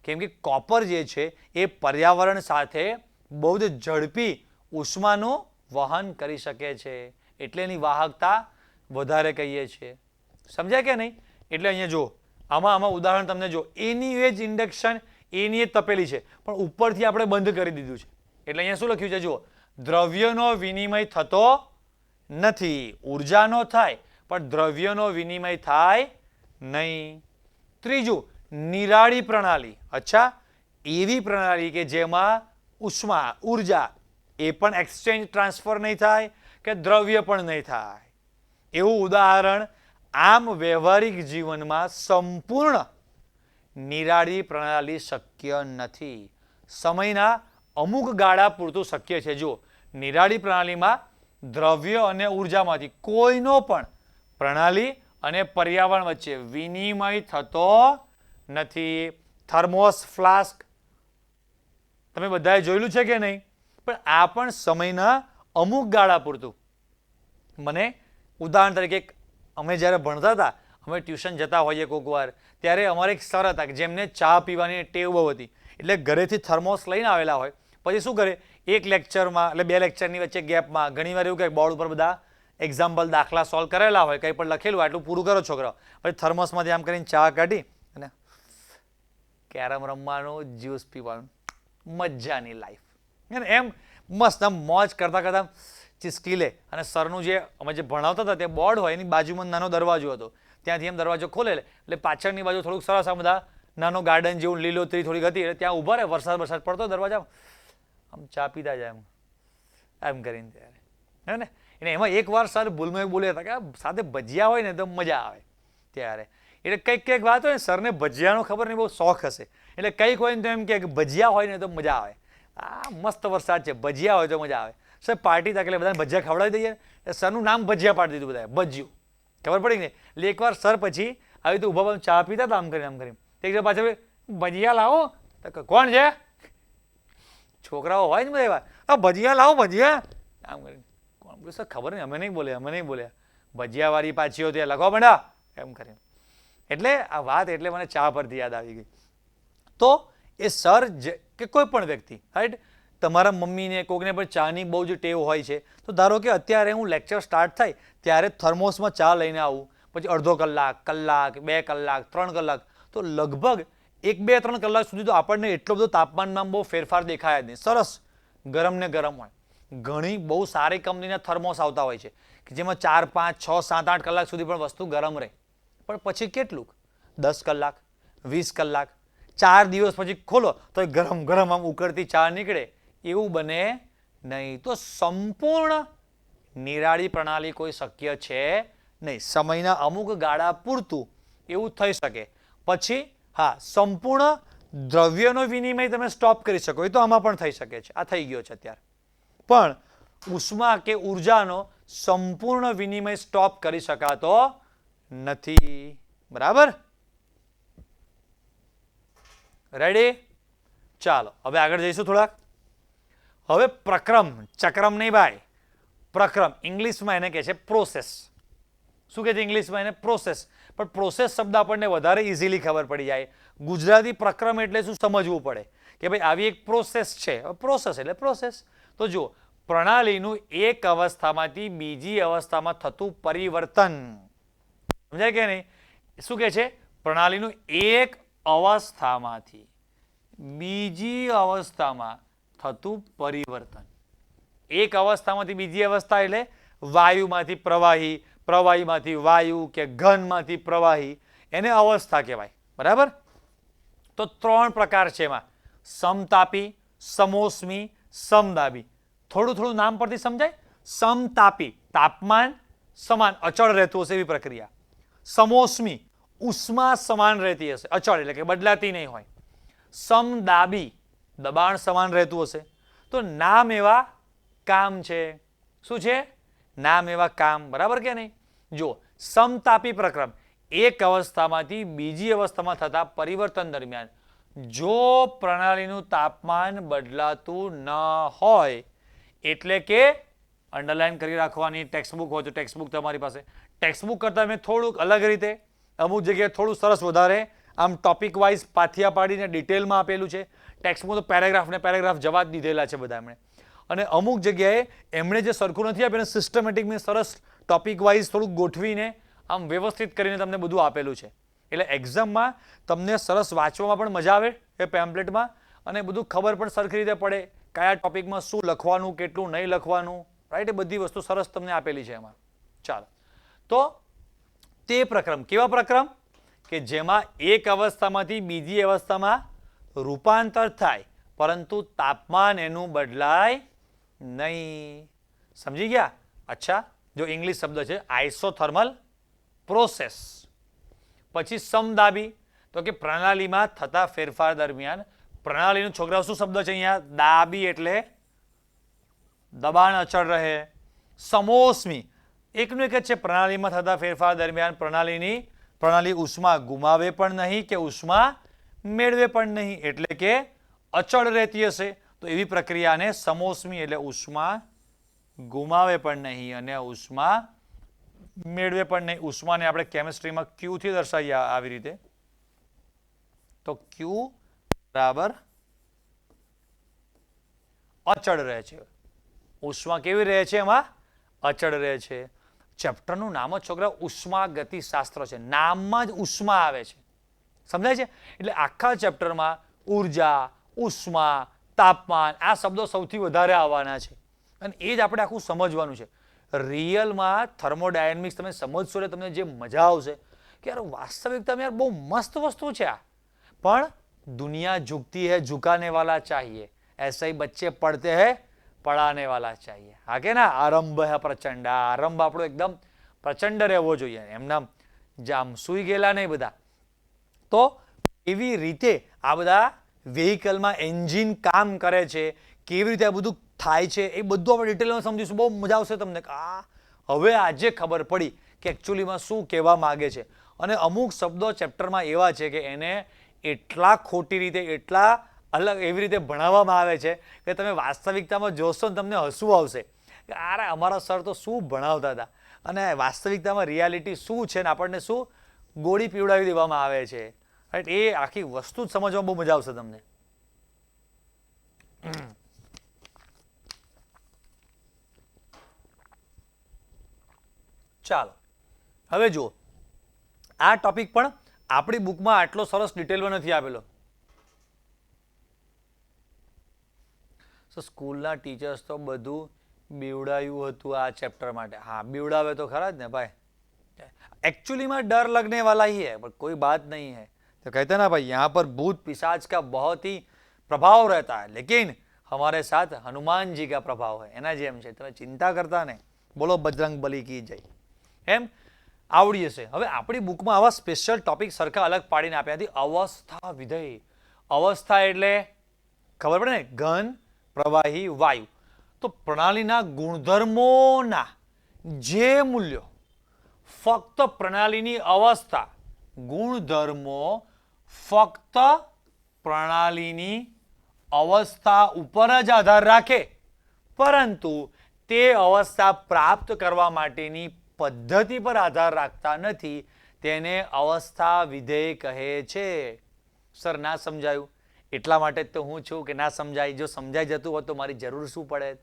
S1: કેમ કે કોપર જે છે એ પર્યાવરણ સાથે બહુ જ ઝડપી ઉષ્માનું વહન કરી શકે છે એટલે એની વાહકતા વધારે કહીએ છીએ. સમજાય કે નહીં? એટલે અહીંયા જો આમાં ઉદાહરણ તમને જો, એની એ જ ઇન્ડક્શન, એની એ તપેલી છે પણ ઉપરથી આપણે બંધ કરી દીધું છે. એટલે અહીંયા શું લખ્યું છે જુઓ, દ્રવ્યનો વિનિમય થતો નથી. ઉર્જાનો થાય પણ દ્રવ્યનો વિનિમય થાય નહીં. ત્રીજું, નિરાળી પ્રણાલી. અચ્છા, એવી પ્રણાલી કે જેમાં ઉષ્મા ઉર્જા એ પણ એક્સચેન્જ ટ્રાન્સફર નહીં થાય કે દ્રવ્ય પણ નહીં થાય. એવું ઉદાહરણ આમ વ્યવહારિક જીવનમાં સંપૂર્ણ નિરાળી પ્રણાલી શક્ય નથી. સમયના અમુક ગાળા પૂરતું શક્ય છે. જો નિરાળી પ્રણાલીમાં દ્રવ્ય અને ઉર્જામાંથી કોઈનો પણ પ્રણાલી અને પર્યાવરણ વચ્ચે વિનિમય થતો નથી. થર્મોસ ફ્લાસ્ક તમે બધાએ જોયેલું છે કે નહીં? પણ આ પણ સમયના અમુક ગાળા પૂરતું. મને ઉદાહરણ તરીકે અમે જ્યારે ભણતા હતા, અમે ટ્યુશન જતા હોઈએ કોઈક વાર, ત્યારે અમારે એક સર હતા કે જેમને ચા પીવાની ટેવ બહુ હતી. એટલે ઘરેથી થર્મોસ લઈને આવેલા હોય, પછી શું કરે, એક લેક્ચરમાં એટલે બે લેક્ચરની વચ્ચે ગેપમાં ઘણીવાર એવું કે બોર્ડ ઉપર બધા એક્ઝામ્પલ દાખલા સોલ્વ કરેલા હોય, કંઈ પણ લખેલું હોય, આટલું પૂરું કરો છોકરાઓ. પછી થર્મોસમાંથી આમ કરીને ચા કાઢી અને કેરમ રમવાનું, જ્યુસ પીવાનું, મજાની લાઈફ. એમ મસ્ત આમ મોજ કરતા કરતા ચિસ્કી લે. અને સરનું જે અમે જે ભણાવતા હતા તે બોર્ડ હોય, એની બાજુમાં નાનો દરવાજો હતો, ત્યાંથી એમ દરવાજો ખોલે એટલે પાછળની બાજુ થોડુંક સરસ આ બધા નાનો ગાર્ડન જેવું લીલોતરી થોડીક હતી, એટલે ત્યાં ઊભા રહે, વરસાદ પડતો દરવાજા આમ ચા પીતા જાય એમ કરીને ત્યારે હે ને. અને એમાં એકવાર સર ભૂલમાં બોલ્યા હતા કે સાથે ભજીયા હોય ને તો મજા આવે ત્યારે. એટલે કંઈક વાત હોય ને, સરને ભજીયાનો ખબર નહીં બહુ શોખ હશે, એટલે કંઈક હોય ને તો એમ કે ભજીયા હોય ને તો મજા આવે. આ મસ્ત વરસાદ છે, ભજીયા હોય તો મજા આવે. સર પાર્ટી થાય એટલે બધાને ભજીયા ખવડાવી દઈએ. એટલે સરનું નામ ભજીયા પાડી દીધું બધાએ, ભજીયું. ખબર પડી ને? એટલે એકવાર સર પછી આવી રીતે ઊભા ચા પીતા હતા આમ કરીને એક પાછળ ભજીયા લાવો. તો કોણ છે? છોકરાઓ હોય ને બધા, આ ભજીયા લાવો ભજીયા આમ કરીને. કોણ બોલે? સર ખબર નહીં, અમે નહીં બોલ્યા. ભજીયાવાળી પાછીઓ ત્યાં લખવા માંડા એમ કરીને. એટલે આ વાત એટલે મને ચા પરથી યાદ આવી ગઈ. તો એ સર કે કોઈ પણ વ્યક્તિ, રાઈટ, તમારા મમ્મીને કોઈને પણ ચાની બહુ જ ટેવ હોય છે, તો ધારો કે અત્યારે હું લેક્ચર સ્ટાર્ટ થાય ત્યારે થર્મોસમાં ચા લઈને આવું, પછી અડધો કલાક, 2 કલાક, 3 કલાક, તો લગભગ 1-2-3 કલાક સુધી તો આપણને એટલો બધો તાપમાનમાં બહુ ફેરફાર દેખાય જ નહીં. સરસ ગરમ ને ગરમ હોય. ઘણી બહુ સારી કંપનીના થર્મોસ આવતા હોય છે કે જેમાં 4, 5, 6, 7, 8 કલાક સુધી પણ વસ્તુ ગરમ રહે. પણ પછી કેટલું? 10 કલાક, 20 કલાક, 4 દિવસ પછી ખોલો તો ગરમ ગરમ આમ ઉકળતી ચા નીકળે. એવું બને નહીં. તો સંપૂર્ણ નિરાળી પ્રણાલી કોઈ શક્ય છે નહીં. સમયના અમુક ગાળા પૂરતું એવું થઈ શકે. પછી હા, સંપૂર્ણ દ્રવ્યનો વિનિમય તમે સ્ટોપ કરી શકો, એ તો આમાં પણ થઈ શકે છે. આ થઈ ગયો છે અત્યારે. પણ ઉષ્મા કે ઉર્જાનો સંપૂર્ણ વિનિમય સ્ટોપ કરી શકાતો નથી. બરાબર? રેડી? ચાલો હવે આગળ જઈશું થોડાક. હવે પ્રક્રમ, ચક્રમ નહીં ભાઈ, પ્રક્રમ. ઇંગ્લિશમાં એને કહે છે પ્રોસેસ. શું કહે છે ઇંગ્લિશમાં એને? પ્રોસેસ. પણ પ્રોસેસ શબ્દ આપણને વધારે ઇઝીલી ખબર પડી જાય. ગુજરાતી પ્રક્રમ એટલે શું સમજવું પડે કે ભાઈ આવી એક પ્રોસેસ છે. પ્રોસેસ એટલે પ્રોસેસ. તો જુઓ, પ્રણાલીનું એક અવસ્થામાંથી બીજી અવસ્થામાં થતું પરિવર્તન. સમજાય કે નહીં? શું કહે છે? પ્રણાલીનું એક અવસ્થામાંથી બીજી અવસ્થામાં થતું પરિવર્તન. એક અવસ્થામાંથી બીજી અવસ્થા એટલે વાયુમાંથી પ્રવાહી, પ્રવાહીમાંથી વાયુ કે ઘનમાંથી પ્રવાહી, એને અવસ્થા કહેવાય. બરાબર? તો 3 પ્રકાર છે એમાં: સમતાપી, સમોષ્મી, સમદાબી. થોડું નામ પરથી સમજાય. સમતાપી, તાપમાન સમાન અચળ રહેતું હશે એવી પ્રક્રિયા. સમોષ્મી, ઉષ્મા સમાન રહેતી હશે, અચળ એટલે કે બદલાતી નહીં હોય. સમદાબી, દબાણ સમાન રહેતું હશે. તો નામ એવા કામ છે. શું છે? નામ એવા કામ. બરાબર કે નહીં? જો, સમતાપી પ્રક્રમ, એક અવસ્થામાંથી બીજી અવસ્થામાં થતા પરિવર્તન દરમિયાન જો પ્રણાલીનું તાપમાન બદલાતું ન હોય, એટલે કે અંડરલાઈન કરી રાખવાની, ટેક્સ્ટબુક હોય તો ટેક્સ્ટબુક તમારી પાસે, ટેક્સ્ટબુક કરતાં મેં થોડુંક અલગ રીતે અમુક જગ્યાએ થોડું સરસ વધારે આમ ટોપિક વાઇઝ પાથિયા પાડીને ડિટેલમાં આપેલું છે. ટેક્સ્ટબુક તો પેરેગ્રાફ જવા જ દીધેલા છે બધા એમણે. અને અમુક જગ્યાએ એમણે જે સરખું નથી આપ્યું, સિસ્ટમેટિક મેં સરસ ટોપિક વાઇઝ થોડુંક ગોઠવીને આમ વ્યવસ્થિત કરીને તમને બધું આપેલું છે. એટલે એક્ઝામમાં તમને સરસ વાંચવામાં પણ મજા આવે એ પેમ્પલેટમાં, અને બધું ખબર પણ સરખી રીતે પડે કયા ટોપિકમાં શું લખવાનું, કેટલું નહીં લખવાનું, રાઈટ? એ બધી વસ્તુ સરસ તમને આપેલી છે એમાં. ચાલો, તો તે પ્રક્રમ, કેવા પ્રક્રમ કે જેમાં એક અવસ્થામાંથી બીજી અવસ્થામાં રૂપાંતર થાય પરંતુ તાપમાન એનું બદલાય નહીં. સમજી ગયા? અચ્છા, જો ઇંગ્લિશ શબ્દ છે આઇસોથર્મલ પ્રોસેસ. પછી સમદાબી, તો કે પ્રણાલીમાં થતા ફેરફાર દરમિયાન પ્રણાલીનું છોકરાઓ શું શબ્દ છે અહીંયા? દાબી એટલે દબાણ અચળ રહે. સમોષ્મી, એકનું એક જ છે, પ્રણાલીમાં થતા ફેરફાર દરમિયાન પ્રણાલી ઉષ્મા ગુમાવે પણ નહીં કે ઉષ્મા મેળવે પણ નહીં, એટલે કે અચળ રહેતી હશે. તો એવી પ્રક્રિયાને સમોષ્મી એટલે ઉષ્મા ગુમાવે પણ નહીં અને ઉષ્મા મેળવે પણ નહીં. ઉષ્માને આપણે કેમિસ્ટ્રીમાં ક્યુ થી દર્શાવીએ આવી રીતે. તો ક્યુ બરાબર અચળ રહે છે. ઉષ્મા કેવી રહે છે? એમાં અચળ રહે છે. ચેપ્ટરનું નામ જ છોકરા ઉષ્મા ગતિશાસ્ત્ર છે. નામમાં જ ઉષ્મા આવે છે. સમજાય છે? એટલે આખા ચેપ્ટરમાં ઉર્જા, ઉષ્મા, તાપમાન આ શબ્દો સૌથી વધારે આવવાના છે અને એ જ આપણે આખું સમજવાનું છે. રિયલમાં થર્મોડાયનેમિક્સ તમે સમજશો એટલે તમને જે મજા આવશે કે યાર વાસ્તવિકતામાં યાર બહુ મસ્ત વસ્તુ છે આ, પણ દુનિયા ઝુકતી है झुकाने वाला चाहिए, ऐसे ही बच्चे पढ़ते हैं पढ़ाने वाला चाहिए. હા કે ના? આરંભ હે પ્રચંડ. આરંભ આપણો એકદમ પ્રચંડ રહેવો જોઈએ, એમના જામ સુઈ ગયેલા નહીં બધા. તો એવી રીતે આ બધા વેહિકલમાં એન્જિન કામ કરે છે, કેવી રીતે આ બધું થાય છે એ બધું આપણે ડિટેલમાં સમજીશું. બહુ મજા આવશે તમને. હવે આજે ખબર પડી કે એકચ્યુઅલીમાં શું કહેવા માંગે છે. અને અમુક શબ્દો ચેપ્ટરમાં એવા છે કે એને એટલા ખોટી રીતે, એટલા અલગ એવી રીતે ભણાવવામાં આવે છે કે તમે વાસ્તવિકતામાં જોશો ને તમને હસવું આવશે કે અરે અમારા સર તો શું ભણાવતા હતા અને વાસ્તવિકતામાં રિયાલિટી શું છે ને આપણને શું ગોળી પીવડાવી દેવામાં આવે છે. રાઈટ? એ આખી વસ્તુ જ સમજવામાં બહુ મજા આવશે તમને. ચાલો હવે જુઓ, આ ટોપિક પણ આપણી બુકમાં આટલો સરસ ડિટેલમાં નથી આપેલો. સ્કૂલના ટીચર્સ તો બધું બીવડાયું હતું આ ચેપ્ટર માટે. હા, બીવડાવે તો ખરા જ ને ભાઈ. एक्चुअली डर लगने वाला ही है, पर कोई बात नहीं है. तो कहते हैं ना भाई, यहाँ पर भूत पिशाच का बहुत ही प्रभाव रहता है, लेकिन हमारे साथ हनुमान जी का प्रभाव है. एना जेम छे, તમે ચિંતા કરતા ને. બોલો બજરંગ બલી કી જય. એમ આવડી જશે. હવે આપણી બુકમાં આવા સ્પેશિયલ ટોપિક સરખા અલગ પાડીને આપ્યા હતી. અવસ્થા વિધેય. અવસ્થા એટલે ખબર પડે ને, ઘન, પ્રવાહી, વાયુ. તો પ્રણાલીના ગુણધર્મોના જે મૂલ્યો ફક્ત પ્રણાલીની અવસ્થા, ગુણધર્મો ફક્ત પ્રણાલીની અવસ્થા ઉપર જ આધાર રાખે, પરંતુ તે અવસ્થા પ્રાપ્ત કરવા માટેની પદ્ધતિ પર આધાર રાખતા નથી. તેને અવસ્થા વિધેય કહે છે. સર ના સમજાયું, એટલા માટે તો હું છું કે ના સમજાય. જો સમજાઈ જતું હોત તો મારી જરૂર શું પડે?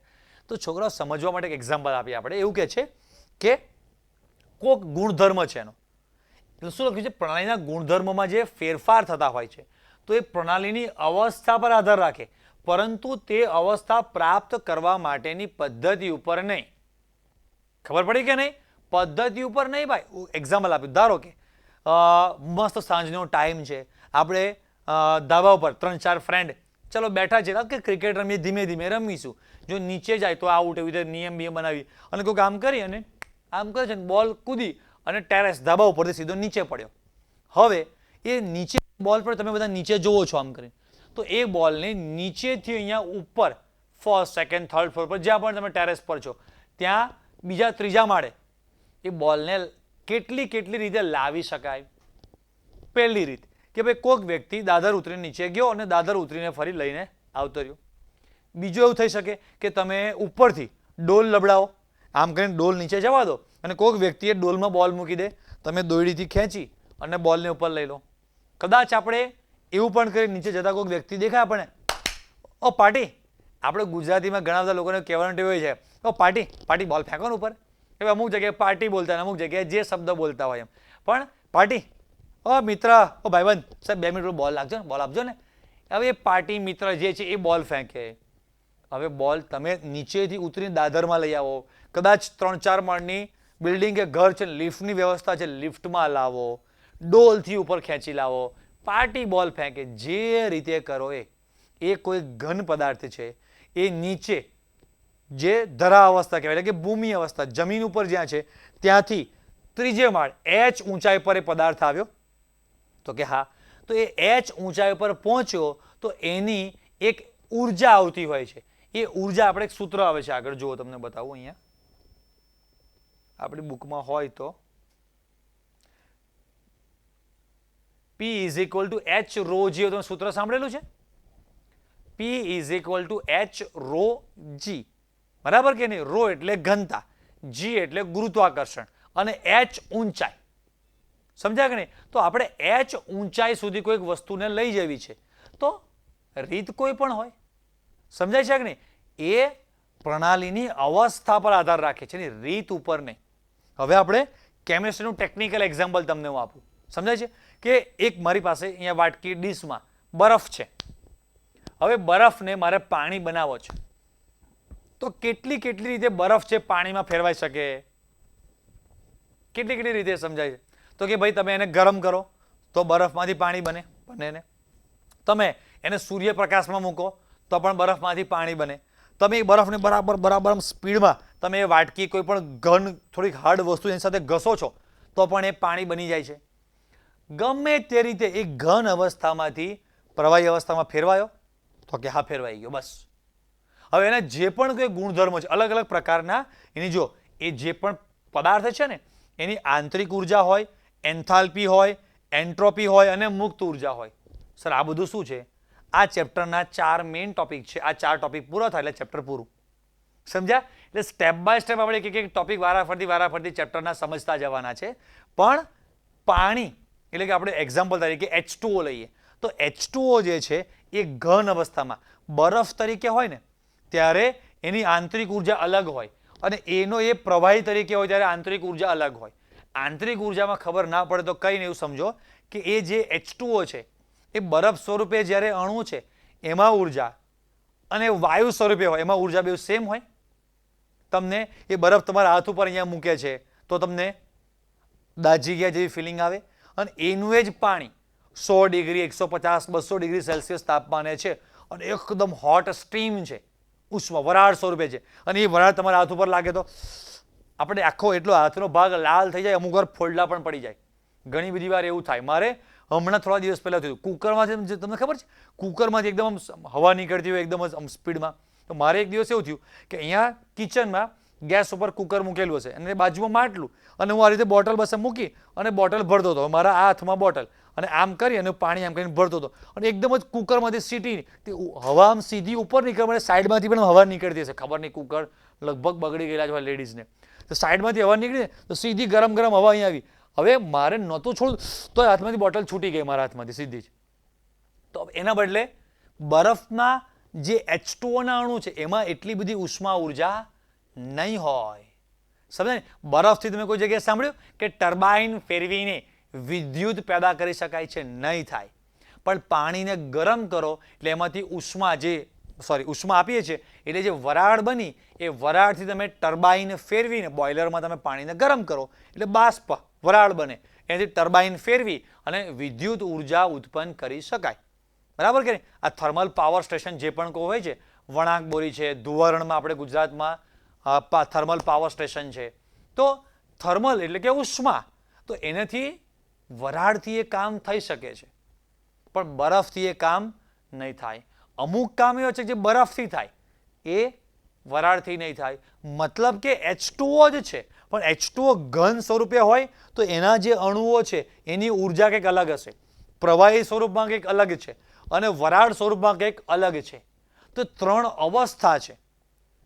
S1: તો છોકરાઓ સમજવા માટે એક એક્ઝામ્પલ આપીએ આપણે. એવું કહે છે કે કોઈક ગુણધર્મ છે એનો, એટલે શું લખ્યું છે? પ્રણાલીના ગુણધર્મમાં જે ફેરફાર થતા હોય છે તો એ પ્રણાલીની અવસ્થા પર આધાર રાખે, પરંતુ તે અવસ્થા પ્રાપ્ત કરવા માટેની પદ્ધતિ ઉપર નહીં. ખબર પડી કે નહીં? પદ્ધતિ ઉપર નહીં ભાઈ. એક્ઝામ્પલ આપ્યું, ધારો કે મસ્ત સાંજનો ટાઈમ છે, આપણે ધાબા ઉપર 3-4 ફ્રેન્ડ ચલો બેઠા છે કે ક્રિકેટ રમીએ, ધીમે ધીમે રમીશું. જો નીચે જાય તો આઉટ, એવી રીતે નિયમ બનાવી અને કોઈ આમ કરી અને આમ કરે છે, બોલ કૂદી અને ટેરેસ ધાબા ઉપરથી સીધો નીચે પડ્યો. હવે એ નીચે બોલ પર તમે બધા નીચે જોવો છો આમ કરીને, તો એ બોલને નીચેથી અહીંયા ઉપર ફર્સ્ટ, સેકન્ડ, થર્ડ ફ્લોર પર જ્યાં પણ તમે ટેરેસ પર છો ત્યાં બીજા ત્રીજા માળે એ બોલને કેટલી રીતે લાવી શકાય? પહેલી રીત કે ભાઈ કોઈક વ્યક્તિ દાદર ઉતરીને નીચે ગયો અને દાદર ઉતરીને ફરી લઈને આવતો રહ્યો. બીજું એવું થઈ શકે કે તમે ઉપરથી ડોલ લબડાવો, આમ કરીને ડોલ નીચે જવા દો અને કોઈક વ્યક્તિએ ડોલમાં બોલ મૂકી દે, તમે દોરડીથી ખેંચી અને બોલને ઉપર લઈ લો. કદાચ આપણે એવું પણ કરી નીચે જતા કોઈક વ્યક્તિ દેખાય આપણને, ઓ પાર્ટી. આપણે ગુજરાતીમાં ઘણા બધા લોકોને કહેવાનું ટેવ હોય છે, ઓ પાર્ટી પાર્ટી, બોલ ફેંકો ને ઉપર. હવે અમુક જગ્યાએ પાર્ટી બોલતા હોય, અમુક જગ્યાએ જે શબ્દ બોલતા હોય એમ, પણ પાર્ટી, ઓ મિત્ર, ઓ ભાઈબંધ, સાહેબ 2 મિનિટ બોલ લાગજો ને, બોલ આપજો ને. હવે એ પાર્ટી મિત્ર જે છે એ બોલ ફેંકે. હવે બોલ તમે નીચેથી ઉતરીને દાદરમાં લઈ આવો, કદાચ 3-4 માળની બિલ્ડિંગ કે ઘર છે, લિફ્ટની વ્યવસ્થા છે, લિફ્ટમાં લાવો, ડોલથી ઉપર ખેંચી લાવો, પાર્ટી બોલ ફેંકે. જે રીતે કરો એ એ કોઈ ઘન પદાર્થ છે, એ નીચે જે ધરા અવસ્થા કહેવાય એટલે કે ભૂમિ અવસ્થા જમીન ઉપર જ્યાં છે ત્યાંથી ત્રીજે માળ h ઊંચાઈ પર એ પદાર્થ આવ્યો, તો કે હા. તો એ h ઊંચાઈ પર પહોંચ્યો તો એની એક ઉર્જા આવતી હોય છે. એ ઉર્જા આપણે એક સૂત્ર આવે છે આગળ, જુઓ તમને બતાવું અહીંયા આપણી બુકમાં હોય તો P is equal to h rho g. તમે સૂત્ર સાંભળેલું છે? P is equal to h rho g, બરાબર કે નહીં? રો એટલે ઘનતા, g એટલે ગુરુત્વાકર્ષણ અને h ઊંચાઈ. સમજ્યા કે નહીં? તો આપણે h ઊંચાઈ સુધી કોઈક વસ્તુને લઈ જવી છે તો રીત કોઈ પણ હોય. સમજાય છે કે નહીં? એ પ્રણાલીની અવસ્થા પર આધાર રાખે છે ને રીત ઉપર નહીં. હવે આપણે કેમિસ્ટ્રીનું ટેકનિકલ એક્ઝામ્પલ તમને હું આપું. સમજાય છે કે એક મારી પાસે અહીંયા વાટકી ડીશમાં બરફ છે. હવે બરફને મારે પાણી બનાવવો છે તો કેટલી કેટલી રીતે બરફ છે પાણીમાં ફેરવાઈ શકે? કેટલી કેટલી રીતે સમજાય છે? તો કે ભાઈ તમે એને ગરમ કરો તો બરફમાંથી પાણી બને ને. તમે એને સૂર્યપ્રકાશમાં મૂકો તો પણ બરફમાંથી પાણી બને. તમે એ બરફને બરાબર સ્પીડમાં તમે એ વાટકી કોઈ પણ ઘન થોડીક હાર્ડ વસ્તુ એની સાથે ઘસો છો તો પણ એ પાણી બની જાય છે. ગમે તે રીતે એ ઘન અવસ્થામાંથી પ્રવાહી અવસ્થામાં ફેરવાયો તો કે હા ફેરવાઈ ગયો બસ. હવે એના જે પણ કોઈ ગુણધર્મો છે અલગ અલગ પ્રકારના, એની જો એ જે પણ પદાર્થ છે ને એની આંતરિક ઉર્જા હોય, એન્થાલ્પી હોય, એન્ટ્રોપી હોય અને મુક્ત ઉર્જા હોય. સર આ બધું શું છે? આ ચેપ્ટરના 4 મેઇન ટોપિક છે. આ 4 ટોપિક પૂરા થાય એટલે ચેપ્ટર પૂરું. સમજ્યા? એટલે સ્ટેપ બાય સ્ટેપ આપણે એક એક ટોપિક વારાફરતી ચેપ્ટરના સમજતા જવાના છે. પણ પાણી એટલે કે આપણે એક્ઝામ્પલ તરીકે H2O લઈએ તો H2O જે છે એ ઘન અવસ્થામાં બરફ તરીકે હોય ને ત્યારે એની આંતરિક ઉર્જા અલગ હોય અને એનો એ પ્રવાહી તરીકે હોય ત્યારે આંતરિક ઉર્જા અલગ હોય. આંતરિક ઉર્જામાં ખબર ના પડે તો કંઈ નહીં, એવું સમજો કે એ જે H2O છે એ બરફ સ્વરૂપે જ્યારે અણુ છે એમાં ઉર્જા અને વાયુ સ્વરૂપે હોય એમાં ઉર્જા બે સેમ હોય. તમને એ બરફ તમારા હાથ ઉપર અહીંયા મૂકે છે તો તમને દાજી ગયા જેવી ફિલિંગ આવે અને એનું જ પાણી 100 ડિગ્રી 150 200 ડિગ્રી સેલ્સિયસ તાપમાને છે અને એકદમ હોટ સ્ટીમ છે, ઉષ્મા વરાળ સ્વરૂપે છે અને એ વરાળ તમારા હાથ ઉપર લાગે તો આપણે આખો એટલો હાથનો ભાગ લાલ થઈ જાય, અમુક વાર ફોડલા પણ પડી જાય. ઘણી બધી વાર એવું થાય. મારે હમણાં થોડા દિવસ પહેલા થયું કુકરમાંથી, તમને ખબર છે કુકરમાંથી એકદમ હવા નીકળતી હોય એકદમ જ સ્પીડમાં. તો મારે એક દિવસ એવું થયું કે અહીંયા કિચનમાં ગેસ ઉપર કુકર મૂકેલું હશે અને બાજુમાં માટલું અને હું આ રીતે બોટલ બસ મૂકી અને બોટલ ભરતો હતો. મારા આ હાથમાં બોટલ અને આમ કરી અને પાણી આમ કરીને ભરતો હતો અને એકદમ જ કુકરમાંથી સીટી હવા આમ સીધી ઉપર નીકળે, મને સાઈડમાંથી પણ હવા નીકળતી હશે. ખબર નહીં, કુકર લગભગ બગડી ગયેલા છે લેડીઝને. તો સાઈડમાંથી હવા નીકળી તો સીધી ગરમ ગરમ હવા અહીંયા આવી. હવે મારે નહોતું છોડું તો હાથમાંથી બોટલ છૂટી ગઈ મારા હાથમાંથી સીધી જ. તો એના બદલે બરફના જે H2O ના અણુ છે એમાં એટલી બધી ઉષ્મા ઉર્જા નહીં હોય. સમજાય? બરફથી તમે કોઈ જગ્યાએ સાંભળ્યું કે ટર્બાઇન ફેરવીને વિદ્યુત પેદા કરી શકાય છે? નહીં થાય. પણ પાણીને ગરમ કરો એટલે એમાંથી ઉષ્મા આપીએ છીએ એટલે જે વરાળ બની એ વરાળથી તમે ટર્બાઇન ફેરવીને બોઇલરમાં તમે પાણીને ગરમ કરો એટલે બાષ્પ વરાળ બને. એનાથી ટર્બાઇન ફેરવી અને વિદ્યુત ઉર્જા ઉત્પન્ન કરી શકાય. બરાબર કે નહીં? આ થર્મલ પાવર સ્ટેશન જે પણ કોઈ હોય છે, વણાકબોરી છે, ધુવારણમાં આપણે ગુજરાતમાં થર્મલ પાવર સ્ટેશન છે. તો થર્મલ એટલે કે ઉષ્મા, તો એનાથી વરાળથી એ કામ થઈ શકે છે પણ બરફથી એ કામ નહીં થાય. અમુક કામ એવા છે જે બરફથી થાય એ વરાળથી નહીં થાય. મતલબ કે H2O જ છે પણ H2O ઘન સ્વરૂપે હોય તો એના જે અણુઓ છે એની ઉર્જા કંઈક અલગ હશે, પ્રવાહી સ્વરૂપમાં કંઈક અલગ છે અને વરાળ સ્વરૂપમાં કંઈક અલગ છે. તો 3 અવસ્થા છે.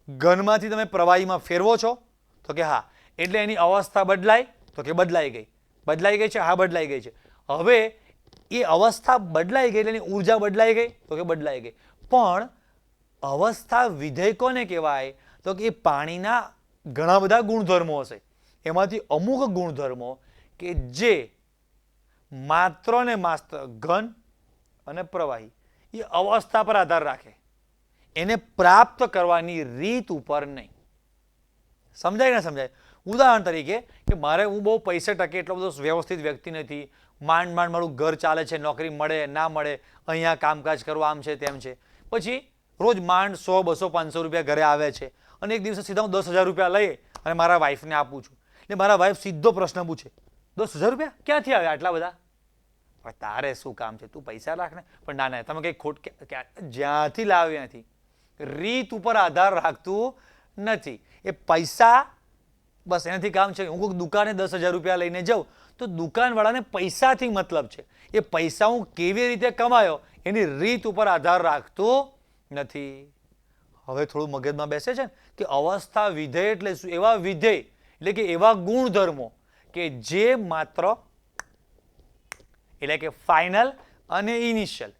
S1: ઘનમાંથી તમે પ્રવાહીમાં ફેરવો છો તો કે હા, એટલે એની અવસ્થા બદલાય તો કે બદલાઈ ગઈ. બદલાઈ ગઈ છે? હા બદલાઈ ગઈ છે. હવે એ અવસ્થા બદલાઈ ગઈ એટલે એની ઉર્જા બદલાઈ ગઈ તો કે બદલાઈ ગઈ. પણ અવસ્થા વિધેય કોને કહેવાય? તો કે એ પાણીના ઘણા બધા ગુણધર્મો હશે, એમાંથી અમુક ગુણધર્મો કે જે માત્ર ને માત્ર ઘન અને પ્રવાહી એ અવસ્થા પર આધાર રાખે, એને પ્રાપ્ત કરવાની રીત ઉપર નહીં. સમજાય ને? સમજાય? ઉદાહરણ તરીકે કે હું બહુ પૈસે ટકે એટલો બધો વ્યવસ્થિત વ્યક્તિ નથી, માંડ મારું ઘર ચાલે છે, નોકરી મળે ના મળે, અહીંયા કામકાજ કરવું, આમ છે તેમ છે, પછી રોજ માંડ 100 200 500 રૂપિયા ઘરે આવે છે અને એક દિવસે સીધા હું 10,000 રૂપિયા લઈ અને મારા વાઈફને આપું છું એટલે મારા વાઈફ સીધો પ્રશ્ન પૂછે 10,000 રૂપિયા ક્યાંથી આવ્યા આટલા બધા? તારે શું કામ છે, તું પૈસા રાખ ને. પણ ના ના, તમે કંઈ ખોટ જ્યાંથી લાવ્યો ત્યાંથી. રીત ઉપર આધાર રાખતું નથી. એ પૈસા બસ એનાથી કામ છે. હું કોઈક દુકાને 10,000 રૂપિયા લઈને જાઉં તો દુકાનવાળાને પૈસાથી મતલબ છે. એ પૈસા હું કેવી રીતે કમાયો એની રીત ઉપર આધાર રાખતું નથી. હવે થોડું મગજમાં બેસે છે કે અવસ્થા વિધેય એટલે શું? એવા વિધેય એટલે કે એવા ગુણધર્મો કે જે માત્ર એટલે કે ફાઇનલ અને ઇનિશિયલ,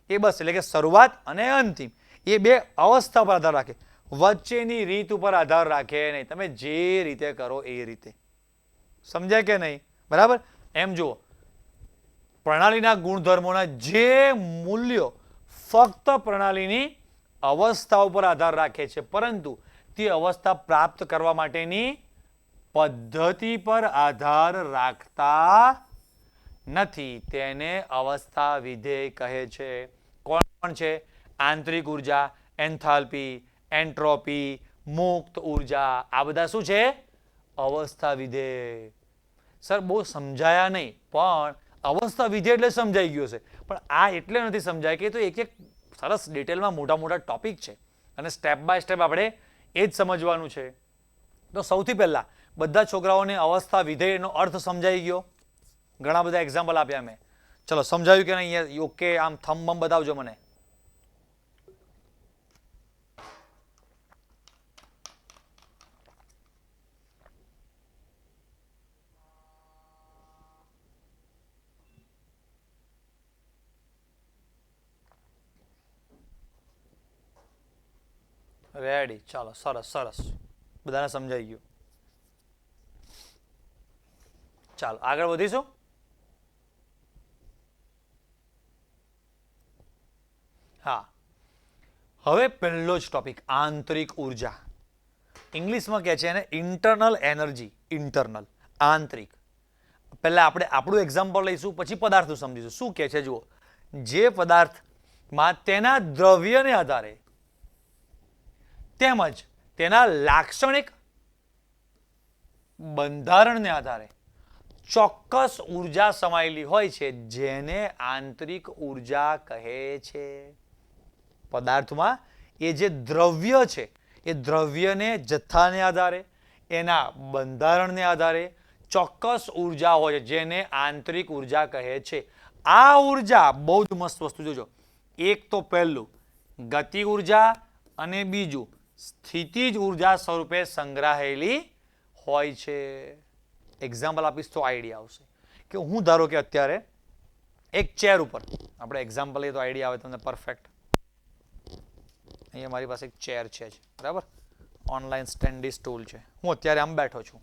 S1: એ બસ એટલે કે શરૂઆત અને અંતિમ, એ બે અવસ્થા પર આધાર રાખે, વચ્ચેની રીત ઉપર આધાર રાખે નહીં. તમે જે રીતે કરો એ રીતે. સમજાય કે નહીં? બરાબર. એમ જુઓ, પ્રણાલીના ગુણધર્મોના જે મૂલ્યો ફક્ત પ્રણાલીની અવસ્થા ઉપર આધાર રાખે છે, પરંતુ તે અવસ્થા પ્રાપ્ત કરવા માટેની પદ્ધતિ પર આધાર રાખતા નથી. તેને અવસ્થા વિધેય કહે છે. કોણ છે? આંતરિક ઉર્જા, એન્થાલ્પી, એન્ટ્રોપી, મુક્ત ઉર્જા, આ બધા શું છે? અવસ્થા વિધેય. સર બહુ સમજાયા નહીં, પણ અવસ્થા વિધેય એટલે સમજાઈ ગયો છે. પણ આ એટલે નથી સમજાય કે તો એક એક સરસ ડિટેલમાં મોટા મોટા ટોપિક છે અને સ્ટેપ બાય સ્ટેપ આપણે એ જ સમજવાનું છે. તો સૌથી પહેલા બધા છોકરાઓને અવસ્થા વિધેયનો અર્થ સમજાઈ ગયો. ઘણા બધા એક્ઝામ્પલ આપ્યા મેં. ચલો સમજાયું કે નહીં? ઓકે, આમ થંબ બમ બતાવજો મને. રેડી. ચાલો, સરસ સરસ, બધાને સમજાઈ ગયું. ચાલો આગળ વધીશું. હા, હવે પહેલો જ ટોપિક આંતરિક ઉર્જા. ઇંગ્લિશમાં કહે છે એને ઇન્ટરનલ એનર્જી. ઇન્ટરનલ, આંતરિક. પહેલા આપણે આપણું એક્ઝામ્પલ લઈશું, પછી પદાર્થનું સમજીશું. શું કહે છે જુઓ, જે પદાર્થમાં તેના દ્રવ્યને આધારે તેમજ તેના લાક્ષણિક બંધારણને આધારે ચોક્કસ ઉર્જા સમાયેલી હોય છે, જેને આંતરિક ઉર્જા કહે છે. પદાર્થમાં એ જે દ્રવ્ય છે, એ દ્રવ્યને જથ્થાને આધારે, એના બંધારણને આધારે ચોક્કસ ઉર્જા હોય છે, જેને આંતરિક ઉર્જા કહે છે. આ ઉર્જા બહુ જ મસ્ત વસ્તુ જોજો. એક તો પહેલું ગતિ ઉર્જા અને બીજું સ્થિતિજ ઉર્જા સ્વરૂપે સંગ્રહાયેલી હોય છે. એક્ઝામ્પલ આપીશ તો આઈડિયા આવશે કે હું ધારો કે અત્યારે એક ચેર ઉપર, આપણે એક્ઝામ્પલ લઈએ તો આઈડિયા આવે તમને પરફેક્ટ. અહીંયા મારી પાસે એક ચેર છે, બરાબર, ઓનલાઈન સ્ટેન્ડી સ્ટૂલ છે. હું અત્યારે આમ બેઠો છું.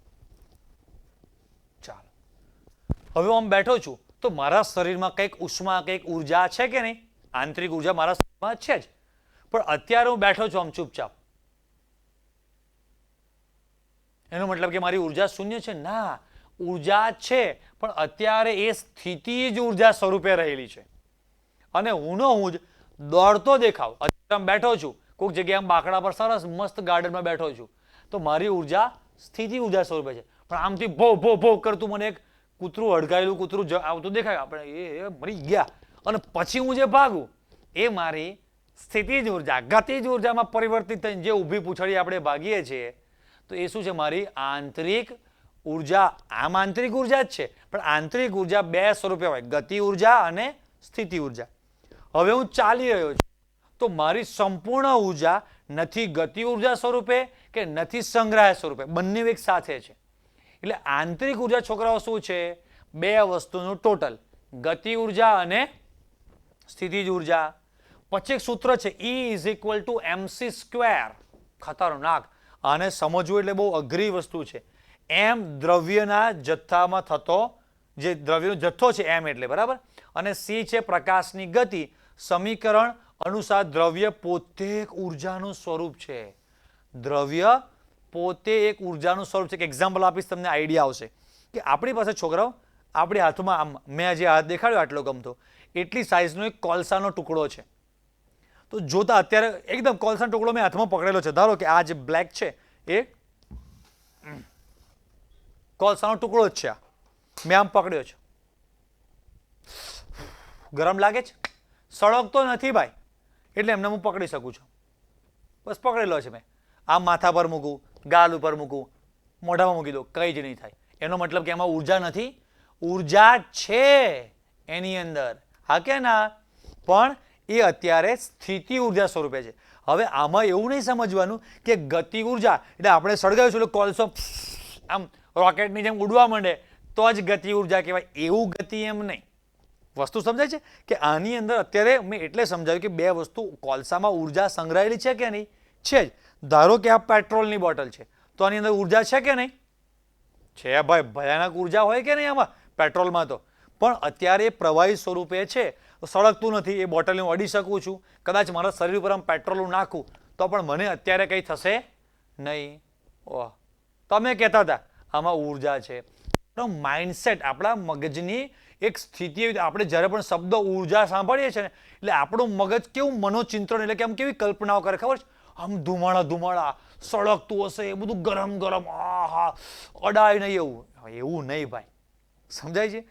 S1: ચાલો, હવે હું આમ બેઠો છું તો મારા શરીરમાં કંઈક ઉષ્મા, કંઈક ઉર્જા છે કે નહીં? આંતરિક ઉર્જા મારા શરીરમાં છે જ. પણ અત્યારે હું બેઠો છું આમ ચૂપચાપ, એનો મતલબ કે મારી ઉર્જા શૂન્ય છે? ના, ઉર્જા છે, પણ અત્યારે એ સ્થિતિ જ ઉર્જા સ્વરૂપે રહેલી છે. અને હું જ દોડતો દેખાવ, અત્યારે બેઠો છું કોઈક જગ્યાએ બાકડા પર સરસ મસ્ત ગાર્ડનમાં બેઠો છું, તો મારી ઉર્જા સ્થિતિ ઉર્જા સ્વરૂપે છે. પણ આમથી ભો ભો ભો કરતું મને એક કૂતરું, હડકાયેલું કૂતરું આવતું દેખાય, આપણે એ મરી ગયા, અને પછી હું જે ભાગું એ મારી સ્થિતિજ ઉર્જા, ગતિજ ઉર્જામાં પરિવર્તિત થઈને જે ઊભી પૂંછડી આપણે ભાગીએ છીએ, તો એ શું છે? મારી આંતરિક ઉર્જા. આમ આંતરિક ઉર્જા જ છે, પણ આંતરિક ઉર્જા બે સ્વરૂપે હોય, ગતિ ઉર્જા અને સ્થિતિ ઉર્જા. હવે હું ચાલી રહ્યો છું તો મારી સંપૂર્ણ ઉર્જા નથી ગતિ ઉર્જા સ્વરૂપે કે નથી સંગ્રહ સ્વરૂપે, બંને એક સાથે છે. એટલે આંતરિક ઉર્જા છોકરાઓ શું છે? બે વસ્તુનું ટોટલ, ગતિ ઉર્જા અને સ્થિતિજ ઉર્જા. પછી એક સૂત્ર છે E = mc². ખતરનાક. આને સમજવું એટલે બહુ અઘરી વસ્તુ છે. એમ દ્રવ્યના જથ્થામાં થતો જે દ્રવ્યનો જથ્થો છે, એમ એટલે, બરાબર, અને C છે પ્રકાશની ગતિ. સમીકરણ અનુસાર દ્રવ્ય પોતે એક ઉર્જાનું સ્વરૂપ છે. દ્રવ્ય પોતે એક ઉર્જાનું સ્વરૂપ છે. એક એક્ઝામ્પલ આપીશ, તમને આઈડિયા આવશે કે આપણી પાસે છોકરાઓ, આપણી હાથમાં આમ મેં જે હાથ દેખાડ્યો આટલો ગમતો, એટલી સાઇઝનો એક કોલસાનો ટુકડો છે. તો જોતા અત્યારે એકદમ કોલસાનો ટુકડો મેં હાથમાં પકડેલો છે. ધારો કે આ જે બ્લેક છે એ કોલસાનો ટુકડો જ છે. આ મેં આમ પકડ્યો છે. ગરમ લાગે છે? સળગતો નથી ભાઈ, એટલે એમને હું પકડી શકું છું. બસ પકડેલો છે મેં. આમ માથા પર મૂકું, ગાલ ઉપર મૂકું, મોઢામાં મૂકી દો, કંઈ જ નહીં થાય. એનો મતલબ કે એમાં ઉર્જા નથી? ઉર્જા છે એની અંદર, હા કે ના? પણ એ અત્યારે સ્થિતિ ઉર્જા સ્વરૂપે છે. હવે આમાં એવું નહીં સમજવાનું કે ગતિ ઉર્જા એટલે આપણે સળગાવ્યું એટલે કોલસો આમ રોકેટની જેમ ઉડવા માંડે તો જ ગતિ ઉર્જા કહેવાય. એવું ગતિ એમ નહીં. વસ્તુ સમજાય છે કે આની અંદર અત્યારે મેં એટલે સમજાવ્યું કે બે વસ્તુ, કોલસામાં ઉર્જા સંગ્રહાયેલી છે કે નહીં? છે જ. ધારો કે આ પેટ્રોલની બોટલ છે તો આની અંદર ઉર્જા છે કે નહીં? છે ભાઈ, ભયાનક ઉર્જા હોય કે નહીં આમાં પેટ્રોલમાં તો. પણ અત્યારે પ્રવાહી સ્વરૂપે છે, સળગતું નથી. એ બોટલને હું અડી શકું છું. કદાચ મારા શરીર ઉપર આમ પેટ્રોલ નાખું તો પણ મને અત્યારે કંઈ થશે નહીં. ઓહ, તમે કહેતા હતા આમાં ઉર્જા છે. માઇન્ડસેટ, આપણા મગજની એક સ્થિતિ. આપણે જ્યારે પણ શબ્દ ઉર્જા સાંભળીએ છીએ ને એટલે આપણું મગજ કેવું મનોચિંતન, એટલે કે આમ કેવી કલ્પનાઓ કરે ખબર છે? આમ ધુમાડા ધુમાડા સળગતું હશે, એ બધું ગરમ ગરમ, આહા, અડાય નહીં. એવું નહીં ભાઈ, સમજાય છે?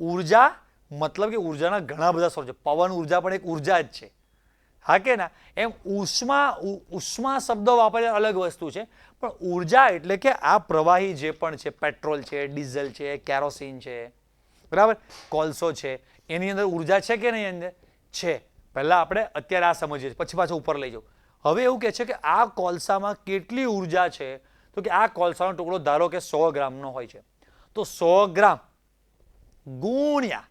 S1: ઉર્જા મતલબ કે ઉર્જાના ઘણા બધા સ્વરૂપ છે. પવન ઉર્જા પણ એક ઉર્જા જ છે, હા કે ના? એમ ઉષ્મા શબ્દ વાપરે અલગ વસ્તુ છે, પણ ઉર્જા એટલે કે આ પ્રવાહી જે પણ છે, પેટ્રોલ છે, ડીઝલ છે, કેરોસીન છે, બરાબર, કોલસો છે, એની અંદર ઉર્જા છે કે નહીં? અંદર છે. પહેલા આપણે અત્યારે આ સમજીએ, પછી પાછું ઉપર લઈ જાઉં. હવે એવું કહે છે કે આ કોલસામાં કેટલી ઉર્જા છે? તો કે આ કોલસાનો ટુકડો ધારો કે 100 ગ્રામનો હોય છે, તો 100 ગ્રામ ગુણ્યા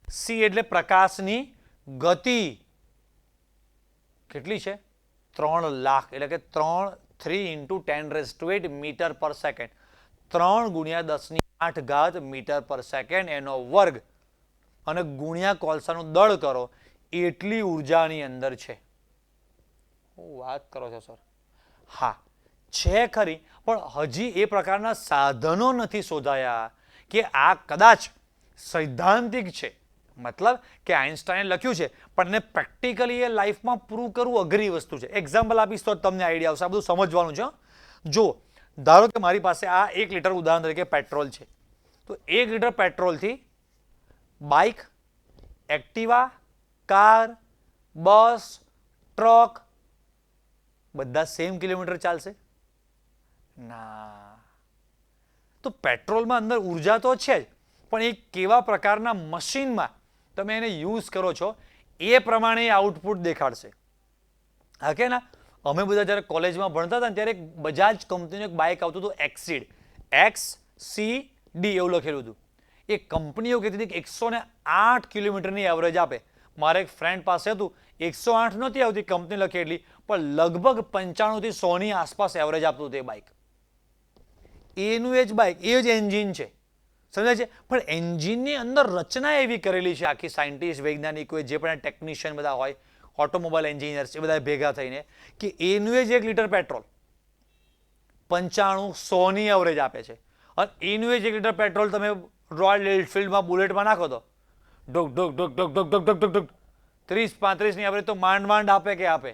S1: સી એટલે પ્રકાશની ગતિ કેટલી છે? 3 લાખ, એટલે કે 3 × 10⁸ મીટર પર સેકન્ડ. 3 × 10⁸ મીટર પર સેકન્ડ એનો વર્ગ, અને ગુણ્યા કોલસાનું દળ કરો, એટલી ઉર્જાની અંદર છે. વાત કરો છો સર? હા છે ખરી, પણ હજી એ પ્રકારના સાધનો નથી શોધાયા કે આ કદાચ સૈદ્ધાંતિક છે. મતલબ કે આઇન્સ્ટાઈને લખ્યું છે, પણ એને પ્રેક્ટિકલી એ લાઈફમાં પ્રૂવ કરવું અઘરી વસ્તુ છે. એક્ઝામ્પલ આપીશ તો તમને આઈડિયા આવશે. આ બધું સમજવાનું છે. જો ધારો કે મારી પાસે આ 1 લીટર ઉદાહરણ તરીકે પેટ્રોલ છે, તો 1 લીટર પેટ્રોલથી બાઇક, એક્ટિવા, કાર, બસ, ટ્રક બધા સેમ કિલોમીટર ચાલશે ના? તો પેટ્રોલમાં અંદર ઉર્જા તો છે જ, પણ એ કેવા પ્રકારના મશીનમાં તમે એને યુઝ કરો છો એ પ્રમાણે આઉટપુટ દેખાડશે, હા કે ના? અમે બધા જ્યારે કોલેજમાં ભણતા હતા ત્યારે બજાજ કંપનીનું એક બાઇક આવતું હતું, એક્સીડ, XCD એવું લખેલું હતું. એ કંપનીઓ કહેતી હતી કે 108 કિલોમીટરની એવરેજ આપે. મારે એક ફ્રેન્ડ પાસે હતું, 108 નહોતી આવતી કંપની લખેલી, પણ લગભગ 95 થી 100 ની આસપાસ એવરેજ આપતું હતું એ બાઇક. એનું એ જ બાઇક, એ જ એન્જિન છે, સમજાય છે? પણ એન્જિનની અંદર રચના એવી કરેલી છે આખી સાયન્ટિસ્ટ, વૈજ્ઞાનિકોએ, જે પણ ટેકનિશિયન બધા હોય, ઓટોમોબાઈલ એન્જિનિયર્સ, એ બધા ભેગા થઈને, કે એનું એ જ 1 લીટર પેટ્રોલ 95-100 ની એવરેજ આપે છે. અને એનું એ જ 1 લીટર પેટ્રોલ તમે રોયલ એનફિલ્ડમાં, બુલેટમાં નાખો તો ઢોક ઢોક ઢોક ઢોક ઢોક ઢોક ઢોક ઢોક 30-35 ની એવરેજ તો માંડ માંડ આપે કે આપે,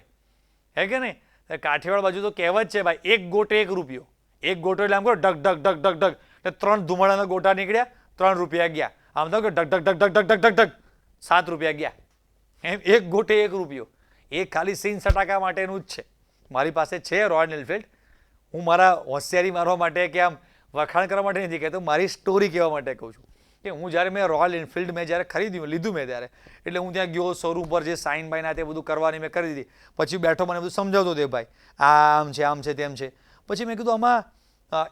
S1: હે કે નહીં? કાઠિયાવાડ બાજુ તો કહેવત છે ભાઈ, 1 ગોટે 1 રૂપિયો. 1 ગોટો એટલે આમ કરો ઢક ઢક ઢક ઢક ઢક, એટલે 3 ધુમાડાના ગોટા નીકળ્યા, 3 રૂપિયા ગયા. આમ તો કે ઢક ઢક ઢક ઢક ઢક ઢક ઢક 7 રૂપિયા ગયા. એમ 1 ગોટે 1 રૂપિયો. એ ખાલી સીન સટાકા માટેનું જ છે. મારી પાસે છે રોયલ એનફિલ્ડ. હું મારા હોશિયારી મારવા માટે કે આમ વખાણ કરવા માટે નથી કહેતો, મારી સ્ટોરી કહેવા માટે કહું છું કે હું જ્યારે મેં રોયલ એનફિલ્ડ મેં જ્યારે લીધું મેં ત્યારે, એટલે હું ત્યાં ગયો શોરૂમ પર, જે સાઇન બાઇન તે બધું કરવાની મેં કરી દીધી. પછી બેઠો, મને બધું સમજાવતો તે ભાઈ, આમ છે તેમ છે. પછી મેં કીધું આમાં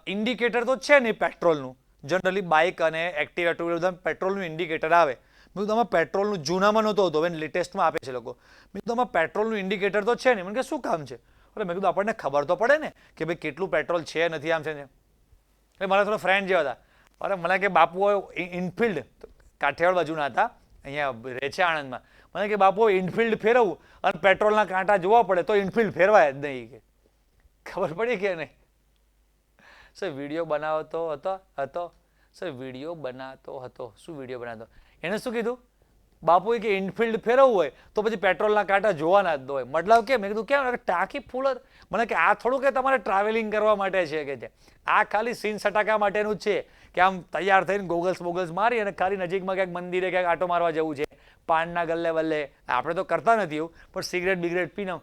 S1: ઇન્ડિકેટર તો છે નહીં પેટ્રોલનું. જનરલી બાઇક અને એક્ટિવા, ટુ વ્હીલર બધા પેટ્રોલનું ઇન્ડિકેટર આવે. મેં કીધું આમાં પેટ્રોલનું જૂનામાં નહોતો હોતો, હવે લેટેસ્ટમાં આપે છે લોકો. મેં કીધું આમાં પેટ્રોલનું ઇન્ડિકેટર તો છે નહીં. મને કે શું કામ છે? એટલે મેં કીધું આપણને ખબર તો પડે ને કે ભાઈ કેટલું પેટ્રોલ છે, નથી, આમ છે ને. એટલે મારા થોડા ફ્રેન્ડ જેવા હતા. અરે મને કે બાપુ ઇનફિલ્ડ, કાઠિયાવાડ બાજુના હતા, અહીંયા રહે છે આણંદમાં. મને કે બાપુ ઇનફિલ્ડ ફેરવવું અને પેટ્રોલના કાંટા જોવા પડે તો ઇનફિલ્ડ ફેરવાય જ નહીં. કે ખબર પડી કે નહીં? સર વિડીયો બનાવતો હતો સર, વિડીયો બનાવતો હતો. શું વિડીયો બનાવતો? એને શું કીધું? બાપુએ કે ઇનફિલ્ડ ફેરવવું હોય તો પછી પેટ્રોલના કાંટા જોવાના જ ન હોય. મતલબ કે મેં કીધું કેમ ટાંકી ફૂલ જ, મને કે આ થોડું કે તમારે ટ્રાવેલિંગ કરવા માટે છે કે છે, આ ખાલી સીન સટાકા માટેનું જ છે કે આમ તૈયાર થઈને ગોગલ્સ બોગલ્સ મારી અને ખાલી નજીકમાં ક્યાંક મંદિરે ક્યાંક આટો મારવા જવું છે, પાનના ગલ્લે વલ્લે. આપણે તો કરતા નથી એવું, પણ સિગરેટ બિગરેટ પીને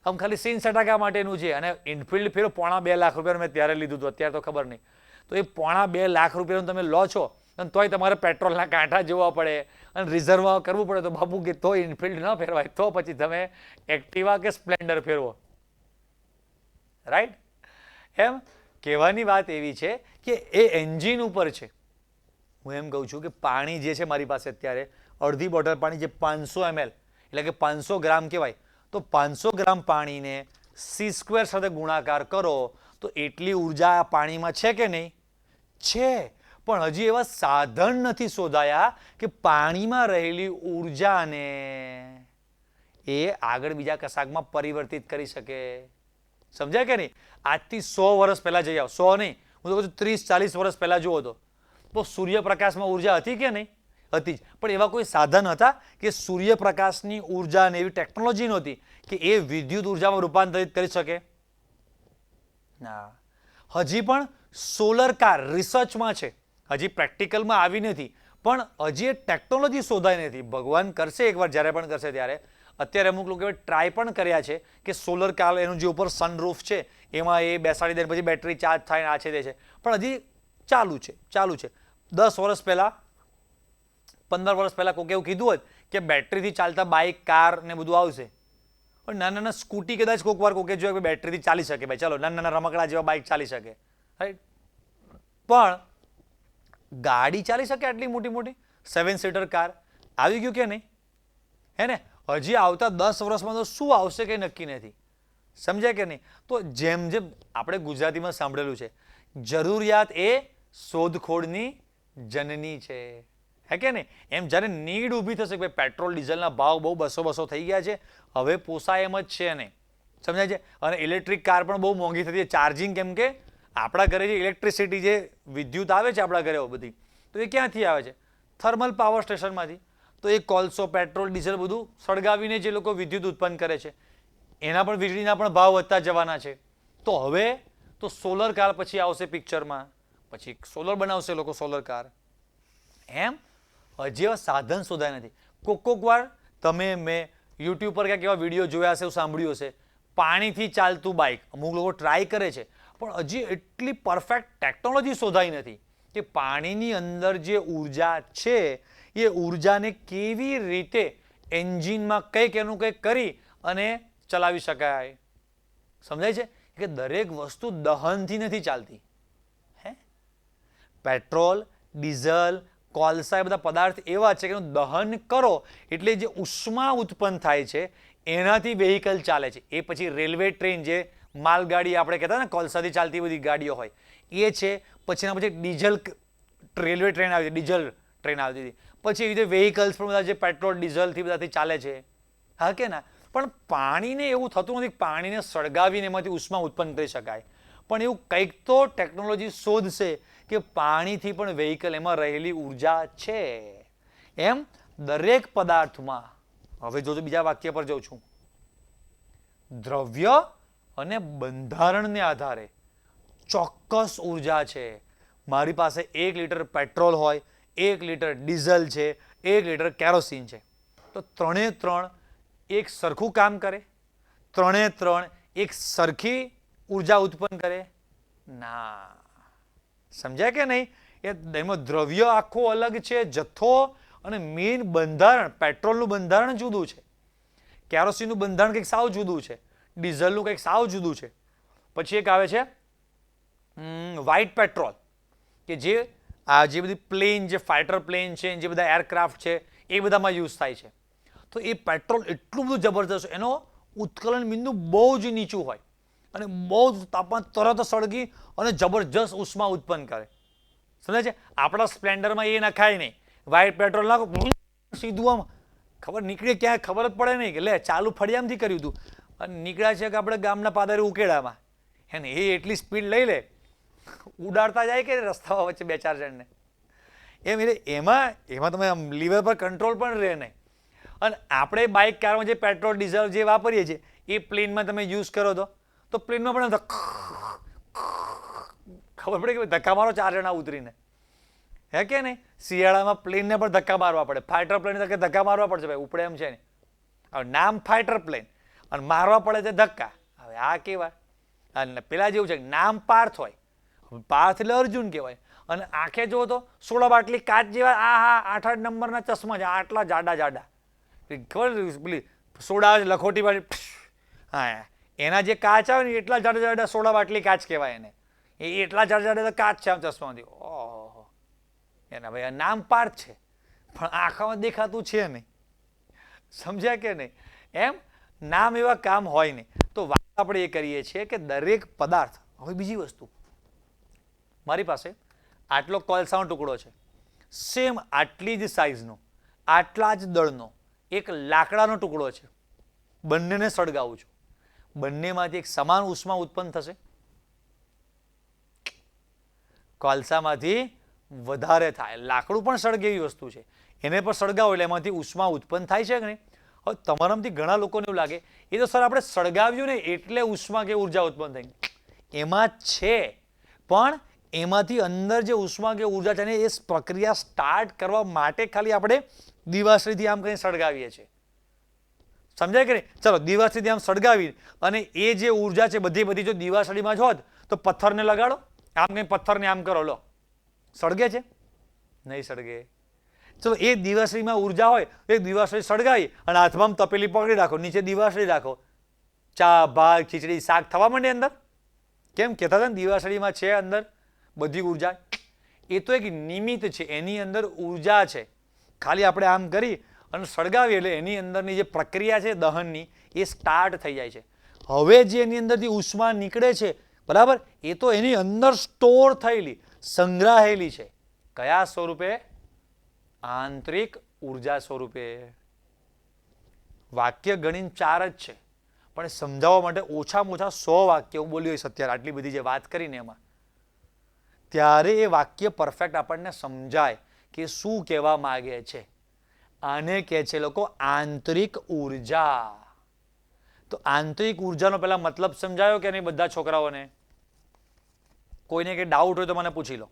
S1: આમ ખાલી સીન સટાકા માટેનું છે. અને ઇનફિલ્ડ ફેરો 2.5 લાખ રૂપિયાનું મેં ત્યારે લીધું હતું, અત્યારે તો ખબર નહીં. તો એ 2.5 લાખ રૂપિયાનું તમે લો છો અને તોય તમારે પેટ્રોલના કાંઠા જોવા પડે અને રિઝર્વ કરવું પડે. તો બાપુ કે તો ઇનફિલ્ડ ન ફેરવાય, તો પછી તમે એક્ટિવા કે સ્પ્લેન્ડર ફેરવો. રાઈટ? એમ કહેવાની વાત એવી છે કે એ એન્જિન ઉપર છે. હું એમ કહું છું કે પાણી જે છે મારી પાસે અત્યારે, અડધી બોટલ પાણી જે 500 ml એટલે કે 500 ગ્રામ કહેવાય, તો 500 ગ્રામ પાણીને c² સાથે ગુણાકાર કરો તો એટલી ઉર્જા આ પાણીમાં છે કે નહીં? છે. પણ હજી એવા સાધન નથી શોધાયા કે પાણીમાં રહેલી ઉર્જાને એ આગળ બીજા કશાકમાં પરિવર્તિત કરી શકે. સમજાય કે નહીં? આજથી 100 વર્ષ પહેલા જઈ આવો, 100 નહીં, હું તો કહું છું 30-40 વર્ષ પહેલા જુઓ તો સૂર્યપ્રકાશમાં ઉર્જા હતી કે નહીં? હતી જ. પણ એવા કોઈ સાધન હતા કે સૂર્યપ્રકાશની ઉર્જાને એવી ટેકનોલોજી નહોતી કે એ વિદ્યુત ઉર્જામાં રૂપાંતરિત કરી શકે? ના. હજી પણ સોલર કાર રિસર્ચમાં છે, હજી પ્રેક્ટિકલમાં આવી નથી, પણ હજી એ ટેકનોલોજી શોધાઈ નથી. ભગવાન કરશે એકવાર, જ્યારે પણ કરશે ત્યારે. અત્યારે અમુક લોકોએ ટ્રાય પણ કર્યા છે કે સોલર કાર, એનું જે ઉપર સનરૂફ છે એમાં એ બેસાડી દે, પછી બેટરી ચાર્જ થાય, આ છે તે છે, પણ હજી ચાલુ છે. 10 વર્ષ પહેલા, 15 વર્ષ પહેલા કોઈક એવું કીધું હોત કે બેટરીથી ચાલતા બાઇક, કાર ને બધું આવશે. પણ નાના નાના સ્કૂટી કદાચ કોઈક વાર કોકે જોયા કે બેટરીથી ચાલી શકે, ભાઈ ચાલો નાના નાના રમકડા જેવા બાઇક ચાલી શકે, રાઈટ? પણ ગાડી ચાલી શકે આટલી મોટી મોટી 7 સીટર કાર? આવી ગયું કે નહીં? હે ને? હજી આવતા 10 વર્ષમાં તો શું આવશે કંઈ નક્કી નથી. સમજાય કે નહીં? તો જેમ જેમ આપણે ગુજરાતીમાં સાંભળેલું છે, જરૂરિયાત એ શોધખોળની જનની છે, હે કે નહીં? એમ જ્યારે નીડ ઊભી થશે કે પેટ્રોલ ડીઝલના ભાવ બહુ 200 થઈ ગયા છે, હવે પોસાય એમ જ છે નહીં. સમજાય છે? અને ઇલેક્ટ્રિક કાર પણ બહુ મોંઘી થતી છે. ચાર્જિંગ, કેમ કે આપણા ઘરે જે ઇલેક્ટ્રિસિટી, જે વિદ્યુત આવે છે આપણા ઘરે બધી, તો એ ક્યાંથી આવે છે? થર્મલ પાવર સ્ટેશનમાંથી. તો એ કોલસો, પેટ્રોલ, ડીઝલ બધું સળગાવીને જે લોકો વિદ્યુત ઉત્પન્ન કરે છે, એના પણ વીજળીના પણ ભાવ વધતા જવાના છે. તો હવે તો સોલર કાર પછી આવશે પિક્ચરમાં, પછી સોલર બનાવશે લોકો, સોલર કાર. એમ હજી એવા સાધન શોધાય નથી. કોક વાર તમે, મેં યુટ્યુબ પર ક્યાંક એવા વિડીયો જોયા હશે, સાંભળ્યું હશે, પાણીથી ચાલતું બાઇક અમુક લોકો ટ્રાય કરે છે, પણ હજી એટલી પરફેક્ટ ટેકનોલોજી શોધાઈ નથી કે પાણીની અંદર જે ઉર્જા છે એ ઉર્જાને કેવી રીતે એન્જિનમાં કંઈક એનું કંઈક કરી અને ચલાવી શકાય. સમજાય છે કે દરેક વસ્તુ દહનથી નથી ચાલતી. હે? પેટ્રોલ, ડીઝલ, કોલસા, એ બધા પદાર્થ એવા છે કે એનું દહન કરો એટલે જે ઉષ્મા ઉત્પન્ન થાય છે એનાથી વેહિકલ ચાલે છે. એ પછી રેલવે ટ્રેન, જે માલગાડી આપણે કહેતા ને, કોલસાથી ચાલતી બધી ગાડીઓ હોય, એ છે. પછી એના પછી ડીઝલ રેલવે ટ્રેન આવી, ડીઝલ ટ્રેન આવતી હતી. પછી એવી રીતે વેહિકલ્સ પણ બધા જે પેટ્રોલ ડીઝલથી બધાથી ચાલે છે, હા કે ના? પણ પાણીને એવું થતું નથી, પાણીને સળગાવીને એમાંથી ઉષ્મા ઉત્પન્ન કરી શકાય. પણ એવું કંઈક તો ટેકનોલોજી શોધશે કે પાણીથી પણ વેહિકલ, એમાં રહેલી ઉર્જા છે. એમ દરેક પદાર્થમાં, હવે જોજો બીજા વાક્ય પર જઉં છું, દ્રવ્ય અને બંધારણને આધારે ચોક્કસ ઉર્જા છે. મારી પાસે 1 લીટર પેટ્રોલ હોય, 1 લીટર ડીઝલ છે, 1 લીટર કેરોસીન છે, તો 3 એક સરખું કામ કરે? 3 એક સરખી ઉર્જા ઉત્પન્ન કરે? ના. સમજાય કે નહીં? એમાં દ્રવ્ય આખો અલગ છે, જથ્થો અને મેઇન બંધારણ. પેટ્રોલનું બંધારણ જુદું છે, કેરોસીનનું બંધારણ કંઈક સાવ જુદું છે, ડીઝલનું કંઈક સાવ જુદું છે. પછી એક આવે છે વ્હાઇટ પેટ્રોલ, કે જે આ જે બધી પ્લેન, જે ફાઇટર પ્લેન છે, જે બધા એરક્રાફ્ટ છે, એ બધામાં યુઝ થાય છે. તો એ પેટ્રોલ એટલું બધું જબરદસ્ત, એનો ઉત્કલન બિંદુ બહુ જ નીચું હોય અને બહુ જ તાપમાન તરત સળગી અને જબરજસ્ત ઉષ્મા ઉત્પન્ન કરે. સમજાય છે? આપણા સ્પ્લેન્ડરમાં એ નખાય નહીં. વ્હાઇટ પેટ્રોલ નાખો, સીધું આમ ખબર નીકળે ક્યાં ખબર જ પડે નહીં કે લે ચાલુ ફળિયામથી કર્યું હતું અને નીકળ્યા છે કે આપણે ગામના પાદરે ઉકેડામાં. એને એ એટલી સ્પીડ લઈ લે, ઉડાડતા જાય કે રસ્તાઓ વચ્ચે 2-4 જણને. એમ એટલે એમાં તમે આમ લીવર પર કંટ્રોલ પણ રહે નહીં. અને આપણે બાઇક કારમાં જે પેટ્રોલ ડીઝલ જે વાપરીએ છીએ એ પ્લેનમાં તમે યુઝ કરો તો પ્લેનમાં પણ ખબર પડે કે ધક્કા મારો 4 જણા ઉતરીને, હે કે નહીં? શિયાળામાં પ્લેનને પણ ધક્કા મારવા પડે, ફાઇટર પ્લેન ધક્કા મારવા પડશે ભાઈ, ઉપડે એમ છે ને. હવે નામ ફાઇટર પ્લેન અને મારવા પડે છે ધક્કા. હવે આ કેવા? અને પેલા જેવું છે નામ પાર્થ હોય, પાર્થ એટલે અર્જુન કહેવાય, અને આંખે જુઓ તો સોડા બાટલી કાચ જેવા, આ 8-8 નંબરના ચશ્મા છે, આટલા જાડા જાડા, ખબર પેલી સોડા લખોટી વાળી, હા એના જે કાચ આવે ને એટલા જાડા જાડા સોડા બાટલી કાચ કહેવાય એને. એ એટલા જાડા જાડા કાચ છે આમ ચશ્માથી. ઓહો, એના ભાઈ નામ પાર્થ છે પણ આંખામાં દેખાતું છે નહીં. સમજ્યા કે નહીં? એમ નામ એવા કામ હોય નહીં. તો વાત આપણે એ કરીએ છીએ કે દરેક પદાર્થ. હવે બીજી વસ્તુ, મારી પાસે આટલો કોલસાનો ટુકડો છે, સેમ આટલી જ સાઈઝનો, આટલા જ દળનો એક લાકડાનો ટુકડો છે, બંનેને સળગાવું છું, બંનેમાંથી એક સમાન ઉષ્મા ઉત્પન્ન થશે? કોલસામાંથી વધારે થાય. લાકડું પણ સળગે એવી વસ્તુ છે, એને પણ સળગાવો એટલે એમાંથી ઉષ્મા ઉત્પન્ન થાય છે કે નહીં? હવે તમારામાંથી ઘણા લોકોને એવું લાગે એ તો સર આપણે સળગાવ્યું ને એટલે ઉષ્મા કે ઉર્જા ઉત્પન્ન થઈ. એમાં છે, પણ એમાંથી અંદર જે ઉષ્મા કે ઉર્જા છે ને એ પ્રક્રિયા સ્ટાર્ટ કરવા માટે ખાલી આપણે દિવાસળીથી આમ કંઈ સળગાવીએ છીએ. સમજાય કે નહીં? ચલો દિવાસળીથી આમ સળગાવી અને એ જે ઉર્જા છે બધી જો દિવાસળીમાં જ હોત તો પથ્થરને લગાડો, આમ કંઈ પથ્થરને આમ કરો, લો સળગે છે? નહીં સળગે. ચલો એ દિવાસળીમાં ઉર્જા હોય તો એક દિવાસળી સળગાવી અને હાથમાં તપેલી પકડી રાખો, નીચે દિવાસળી રાખો, ચા ભાત ખીચડી શાક થવા માંડે અંદર. કેમ કહેતા હતા ને દિવાસળીમાં છે અંદર બધી ઉર્જા? એ તો એક નિમિત્ત છે, એની અંદર ઉર્જા છે. ખાલી આપણે આમ કરી અને સળગાવીએ એટલે એની અંદરની જે પ્રક્રિયા છે દહનની એ સ્ટાર્ટ થઈ જાય છે. હવે જે એની અંદરથી ઉષ્મા નીકળે છે બરાબર, એ તો એની અંદર સ્ટોર થયેલી સંગ્રહાયેલી છે. કયા સ્વરૂપે? આંતરિક ઉર્જા સ્વરૂપે. વાક્ય ગણીને 4 જ છે, પણ સમજાવવા માટે ઓછામાં ઓછા 100 વાક્ય હું બોલ્યો છે અત્યારે આટલી બધી જે વાત કરીને એમાં. ત્યારે એ વાક્ય પરફેક્ટ આપણને સમજાય કે શું કહેવા માંગે છે. આને કહે છે લોકો આંતરિક ઉર્જા. તો આંતરિક ઉર્જાનો પહેલા મતલબ સમજાયો કે નહીં બધા છોકરાઓને? કોઈને કંઈ ડાઉટ હોય તો મને પૂછી લો.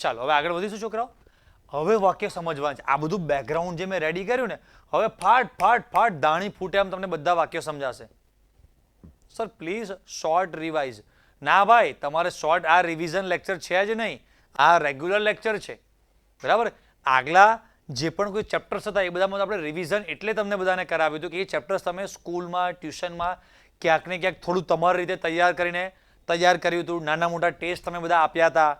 S1: ચાલો હવે આગળ વધીશું છોકરાઓ. હવે વાક્ય સમજવાનું છે. આ બધું બેકગ્રાઉન્ડ જે મેં રેડી કર્યું ને, હવે ફાટ ફાટ ફાટ દાણી ફૂટે એમ તમને બધા વાક્યો સમજાશે. Sir please short revise. ના ભાઈ, તમારે શોર્ટ આ રિવિઝન લેક્ચર છે જ નહીં, આ રેગ્યુલર લેક્ચર છે બરાબર. આગલા જે પણ કોઈ ચેપ્ટર્સ હતા એ બધામાં આપણે રિવિઝન એટલે તમને બધાને કરાવ્યું હતું કે એ ચેપ્ટર્સ તમે સ્કૂલમાં ટ્યુશનમાં ક્યાંક ને ક્યાંક થોડું તમારી રીતે તૈયાર કર્યું હતું. નાના મોટા ટેસ્ટ તમે બધા આપ્યા હતા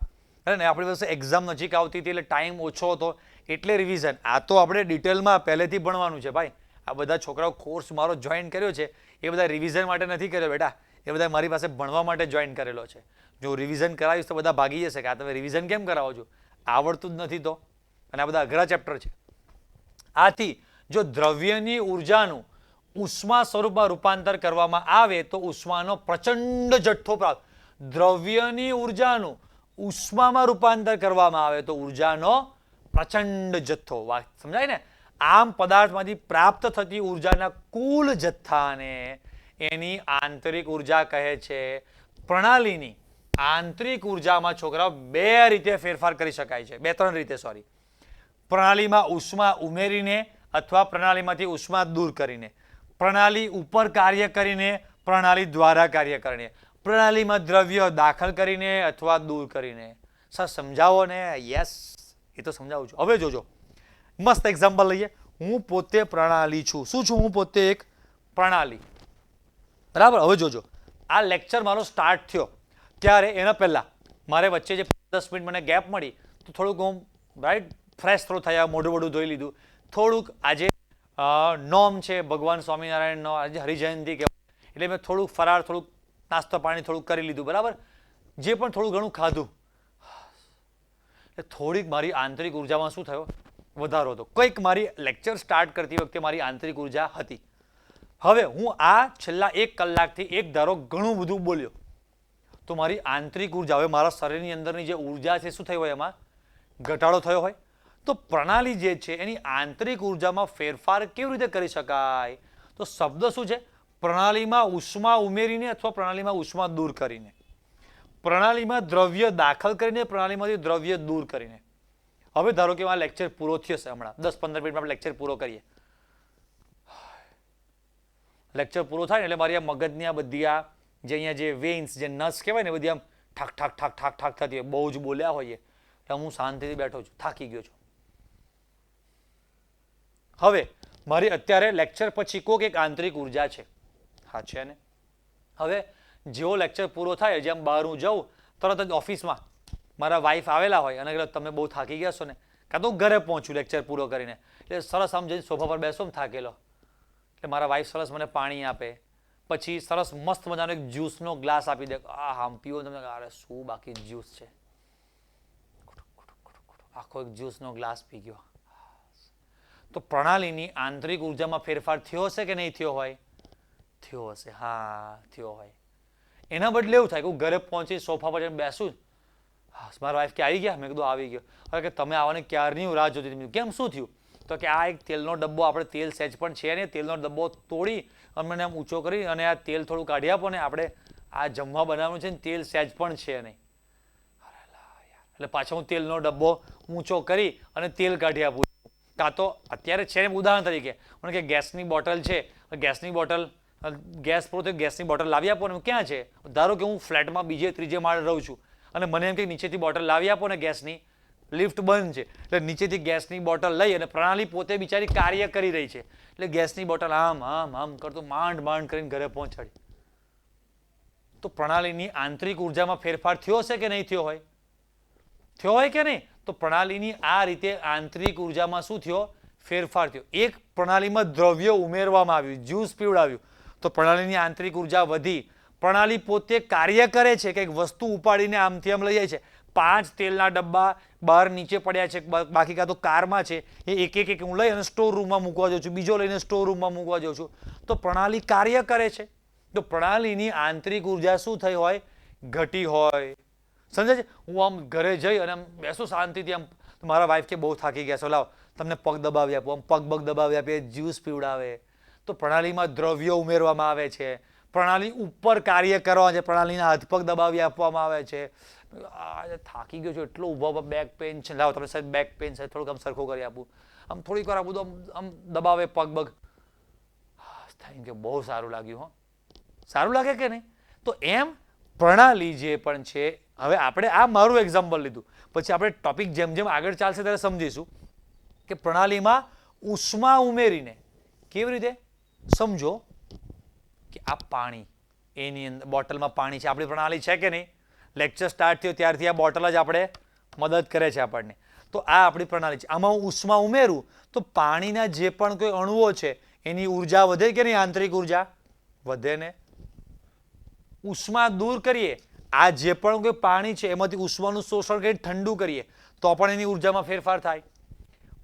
S1: અને આપણી પાસે એક્ઝામ નજીક આવતી હતી એટલે ટાઈમ ઓછો હતો એટલે રિવિઝન. આ તો આપણે ડિટેલમાં પહેલેથી ભણવાનું છે ભાઈ. આ બધા છોકરાઓ કોર્સ મારો જોઈન કર્યો છે એ બધા રિવિઝન માટે નથી કર્યો બેટા, એ બધા મારી પાસે ભણવા માટે જોઈન કરેલો છે. જો રિવિઝન કરાવીશ તો બધા ભાગી જશે કે આ તમે રિવિઝન કેમ કરાવો છો, આવડતું જ નથી તો. અને આ બધા અઘરા ચેપ્ટર છે. આથી જો દ્રવ્યની ઉર્જાનું ઉષ્મા સ્વરૂપમાં રૂપાંતર કરવામાં આવે તો ઉષ્માનો પ્રચંડ જથ્થો પ્રાપ્ત. દ્રવ્યની ઉર્જાનું ઉષ્મામાં રૂપાંતર કરવામાં આવે તો ઉર્જાનો પ્રચંડ જથ્થો. વાત સમજાય ને? આમ પદાર્થમાંથી પ્રાપ્ત થતી ઉર્જાના કુલ જથ્થાને એની આંતરિક ઉર્જા કહે છે. પ્રણાલીની આંતરિક ઉર્જામાં છોકરાઓ 2 રીતે ફેરફાર કરી શકાય છે, 2-3 રીતે સોરી. પ્રણાલીમાં ઉષ્મા ઉમેરીને અથવા પ્રણાલીમાંથી ઉષ્મા દૂર કરીને, પ્રણાલી ઉપર કાર્ય કરીને, પ્રણાલી દ્વારા કાર્ય કરીને, પ્રણાલીમાં દ્રવ્ય દાખલ કરીને અથવા દૂર કરીને. સર સમજાવો ને? યસ, એ તો સમજાવું છું. હવે જોજો, મસ્ત એક્ઝામ્પલ લઈએ. હું પોતે પ્રણાલી છું. શું છું હું? પોતે એક પ્રણાલી બરાબર. હવે જોજો, આ લેક્ચર મારો સ્ટાર્ટ થયો ત્યારે એના પહેલા મારે વચ્ચે જે 10 મિનિટ મને ગેપ મળી તો થોડુંક હું રાઈટ ફ્રેશ થોડું થયા, મોઢું ધોઈ લીધું. થોડુંક આજે નોમ છે ભગવાન સ્વામિનારાયણનો, આજે હરિજયંતિ કહેવાય એટલે મેં થોડુંક ફરાર, થોડુંક નાસ્તો પાણી થોડુંક કરી લીધું બરાબર. જે પણ થોડું ઘણું ખાધું એટલે થોડીક મારી આંતરિક ઉર્જામાં શું થયો? વધારો હતો. કંઈક મારી લેક્ચર સ્ટાર્ટ કરતી વખતે મારી આંતરિક ઉર્જા હતી. હવે હું આ છેલ્લા 1 કલાકથી એક ધારો ઘણું બધું બોલ્યો તો મારી આંતરિક ઉર્જા, હવે મારા શરીરની અંદરની જે ઉર્જા છે શું થઈ હોય એમાં ઘટાડો થયો હોય. તો પ્રણાલી જે છે એની આંતરિક ઉર્જામાં ફેરફાર કેવી રીતે કરી શકાય? તો શબ્દ શું છે? પ્રણાલીમાં ઉષ્મા ઉમેરીને અથવા પ્રણાલીમાં ઉષ્મા દૂર કરીને, પ્રણાલીમાં દ્રવ્ય દાખલ કરીને, પ્રણાલીમાંથી દ્રવ્ય દૂર કરીને. હવે ધારો કે આ લેક્ચર પૂરો થયો છે, હમણાં 10-15 મિનિટમાં આપણે લેક્ચર પૂરો કરીએ. લેક્ચર પૂરો થાય ને એટલે મારી આ મગજની આ બધી આ જે અહીંયા જે વેઇન્સ જે નસ કહેવાય ને બધી આમ ઠાક ઠાક ઠાક ઠાક ઠાક થતી હોય, બહુ જ બોલ્યા હોઈએ એટલે હું શાંતિથી બેઠો છું, થાકી ગયો છું. હવે મારી અત્યારે લેક્ચર પછી કોક એક આંતરિક ઉર્જા છે, હા છે ને. હવે જેવો લેક્ચર પૂરો થાય, જેમ બહાર હું જાઉં તરત જ ઓફિસમાં મારા વાઈફ આવેલા હોય અને કદાચ તમે બહુ થાકી ગયા છો ને, કાં તો ઘરે પહોંચું લેક્ચર પૂરો કરીને, એટલે સરસ આમ જઈને સોફા પર બેસો થાકેલો, એટલે મારા વાઈફ સરસ મને પાણી આપે, પછી સરસ મસ્ત મજાનો એક જ્યુસનો ગ્લાસ આપી દે. આમ પીવો તમને, અરે શું બાકી જ્યુસ છે, આખો એક જ્યુસનો ગ્લાસ પી ગયો. તો પ્રણાલીની આંતરિક ઉર્જામાં ફેરફાર થયો હશે કે નહીં થયો હોય? થયો હશે, હા થયો હોય. એના બદલે એવું થાય કે હું ઘરે પહોંચી સોફા પર જઈને બેસું, મારા વાઈફ કે આવી ગયા? મેં કીધું આવી ગયો. હવે કે તમે આવવાની ક્યારની રાહ જોતી હતી. કેમ, શું થયું? તો કે આ એક તેલનો ડબ્બો, આપણે તેલ સહેજ પણ છે ને, તેલનો ડબ્બો તોડી અને આમ ઊંચો કરી અને આ તેલ થોડું કાઢી આપો ને, આપણે આ જમવા બનાવવાનું છે ને તેલ સહેજ પણ છે નહીં. એટલે પાછો હું તેલનો ડબ્બો ઊંચો કરી અને તેલ કાઢી આપું. કાં તો અત્યારે છે ને, ઉદાહરણ તરીકે મને કે ગેસની બોટલ છે, ગેસની બોટલ ગેસ પૂરો થયો, ગેસની બોટલ લાવી આપો ને. ક્યાં છે? ધારો કે હું ફ્લેટમાં બીજે ત્રીજે માળે રહું છું અને મને એમ કે નીચેથી બોટલ લાવી આપો ને, ગેસની લિફ્ટ બંધ છે, એટલે નીચેથી ગેસની બોટલ લઈ અને પ્રણાલી પોતે બિચારી કાર્ય કરી રહી છે, એટલે ગેસની બોટલ આમ આમ આમ કરતો માંડ માંડ કરીને ઘરે પહોંચાડી. તો પ્રણાલીની આંતરિક ઉર્જામાં ફેરફાર થયો છે કે નહીં થયો હોય? થયો હોય કે નહીં? તો પ્રણાલીની આ રીતે આંતરિક ઉર્જામાં શું થયો? ફેરફાર થયો. એક પ્રણાલીમાં દ્રવ્ય ઉમેરવામાં આવ્યું, જ્યુસ પીવડાવ્યું, તો પ્રણાલીની આંતરિક ઉર્જા વધી. પ્રણાલી પોતે કાર્ય કરે છે, કંઈક વસ્તુ ઉપાડીને આમથી આમ લઈ જાય છે. 5 તેલના ડબ્બા બહાર નીચે પડ્યા છે, બાકી કાં તો કારમાં છે, એ એક એક હું લઈ અને સ્ટોર રૂમમાં મૂકવા જાઉં છું, બીજો લઈને સ્ટોર રૂમમાં મૂકવા જાઉં છું. તો પ્રણાલી કાર્ય કરે છે. તો પ્રણાલીની આંતરિક ઉર્જા શું થઈ હોય? ઘટી હોય. સમજે છે? હું આમ ઘરે જઈ અને આમ બેસું શાંતિથી, આમ મારા વાઈફ કે બહુ થાકી ગયા છો, લાવ તમને પગ દબાવી આપો, આમ પગ દબાવી આપે, જ્યુસ પીવડાવે. તો પ્રણાલીમાં દ્રવ્ય ઉમેરવામાં આવે છે, પ્રણાલી ઉપર કાર્ય કરવા છે, પ્રણાલીના હાથ પગ દબાવી આપવામાં આવે છે. થાકી ગયો છું, એટલો ઊભો બેક પેન છે, લાવ તમે સાહેબ બેક પેન છે, થોડુંક આમ સરખું કરી આપું, આમ થોડીક વાર આ બધું આમ દબાવે પગ બગ. થેન્ક યુ, બહુ સારું લાગ્યું. હો, સારું લાગે કે નહીં? તો એમ પ્રણાલી જે પણ છે, હવે આપણે આ મારું એક્ઝામ્પલ લીધું, પછી આપણે ટોપિક જેમ જેમ આગળ ચાલશે ત્યારે સમજીશું કે પ્રણાલીમાં ઉષ્મા ઉમેરીને કેવી રીતે. સમજો કે આ પાણી, એની અંદર બોટલમાં પાણી છે, આપણી પ્રણાલી છે કે નહીં? લેક્ચર સ્ટાર્ટ થયો ત્યારથી આ બોટલ જ આપણે મદદ કરે છે આપણને. તો આ આપણી પ્રણાલી છે. આમાં હું ઉષ્મા ઉમેરું તો પાણીના જે પણ કોઈ અણુઓ છે એની ઉર્જા વધે કે નહીં? આંતરિક ઉર્જા વધે ને. ઉષ્મા દૂર કરીએ, આ જે પણ કોઈ પાણી છે એમાંથી ઉષ્માનું શોષણ કરી ઠંડુ કરીએ તો પણ એની ઉર્જામાં ફેરફાર થાય.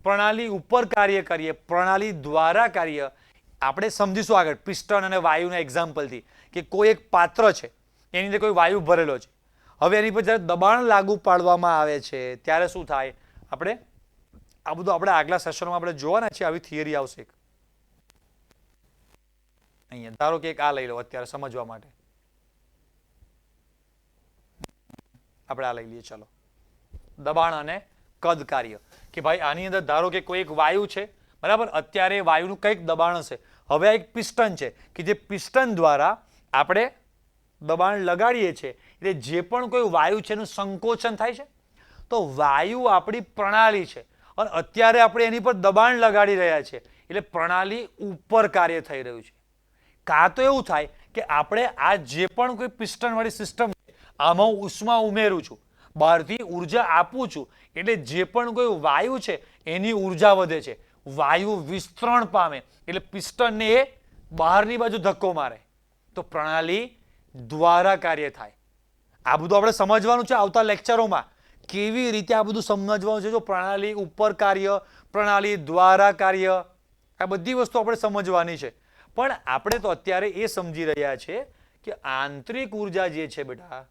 S1: પ્રણાલી ઉપર કાર્ય કરીએ, પ્રણાલી દ્વારા કાર્ય આપણે સમજીશું આગળ પિસ્ટન અને વાયુના એક્ઝામ્પલથી, કે કોઈ એક પાત્ર છે એની અંદર કોઈ વાયુ ભરેલો છે. હવે એની પર જ્યારે દબાણ લાગુ પાડવામાં આવે છે ત્યારે શું થાય? આપણે આ બધું આપણે આગલા સેશનમાં આપણે જોવાના છે. આવી થિયરી આવશે. અહીંયા ધારો કે એક આ લઈ લો અત્યારે સમજવા માટે, આપણે આ લઈ લઈએ. ચલો, દબાણ અને કદ કાર્ય, કે ભાઈ આની અંદર ધારો કે કોઈ એક વાયુ છે, બરાબર? અત્યારે વાયુનું કંઈક દબાણ હશે. હવે આ એક પિસ્ટન છે કે જે પિસ્ટન દ્વારા આપણે દબાણ લગાડીએ છીએ, એટલે જે પણ કોઈ વાયુ છે એનું સંકોચન થાય છે. તો વાયુ આપણી પ્રણાલી છે અને અત્યારે આપણે એની પર દબાણ લગાડી રહ્યા છીએ, એટલે પ્રણાલી ઉપર કાર્ય થઈ રહ્યું છે. કાં તો એવું થાય કે આપણે આ જે પણ કોઈ પિસ્ટન વાળી સિસ્ટમ છે આમાં ઉષ્મા ઉમેરું છું, બહારથી ઉર્જા આપું છું, એટલે જે પણ કોઈ વાયુ છે એની ઉર્જા વધે છે, વાયુ વિસ્તરણ પામે, એટલે પિસ્ટનને એ બહારની બાજુ ધક્કો મારે, તો પ્રણાલી દ્વારા કાર્ય થાય. આ બધું આપણે સમજવાનું છે આવતા લેક્ચરોમાં, કેવી રીતે આ બધું સમજવાનું છે. જો પ્રણાલી ઉપર કાર્ય, પ્રણાલી દ્વારા કાર્ય, આ બધી વસ્તુ આપણે સમજવાની છે. પણ આપણે તો અત્યારે એ સમજી રહ્યા છે કે આંતરિક ઉર્જા જે છે બેટા,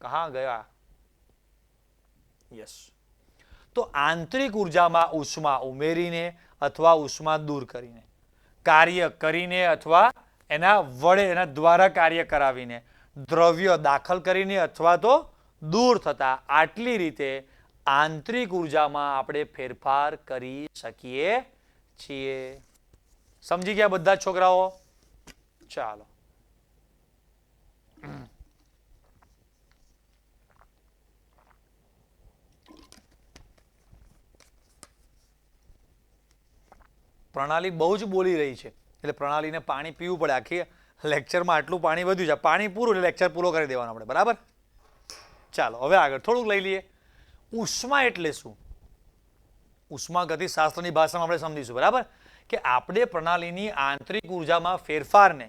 S1: કહા ગયા? યસ. તો આંતરિક ઉર્જામાં ઉષ્મા ઉમેરીને અથવા ઉષ્મા દૂર કરીને, કાર્ય કરીને અથવા એના વડે એના દ્વારા કાર્ય કરાવીને, દ્રવ્ય દાખલ કરીને અથવા તો દૂર થતા, આટલી રીતે આંતરિક ઉર્જામાં આપણે ફેરફાર કરી શકીએ છીએ. સમજી ગયા બધા છોકરાઓ? ચાલો. પ્રણાલી બહુ જ બોલી રહી છે એટલે પ્રણાલીને પાણી પીવું પડે. આખી લેક્ચરમાં આટલું પાણી વધ્યું છે. પાણી પૂરું એટલે લેક્ચર પૂરો કરી દેવાનો આપણે. બરાબર? ચાલો હવે આગળ થોડુંક લઈ લઈએ. ઉષ્મા એટલે શું? ઉષ્માગતિશાસ્ત્રની ભાષામાં આપણે સમજીશું. બરાબર? કે આપણે પ્રણાલીની આંતરિક ઉર્જામાં ફેરફારને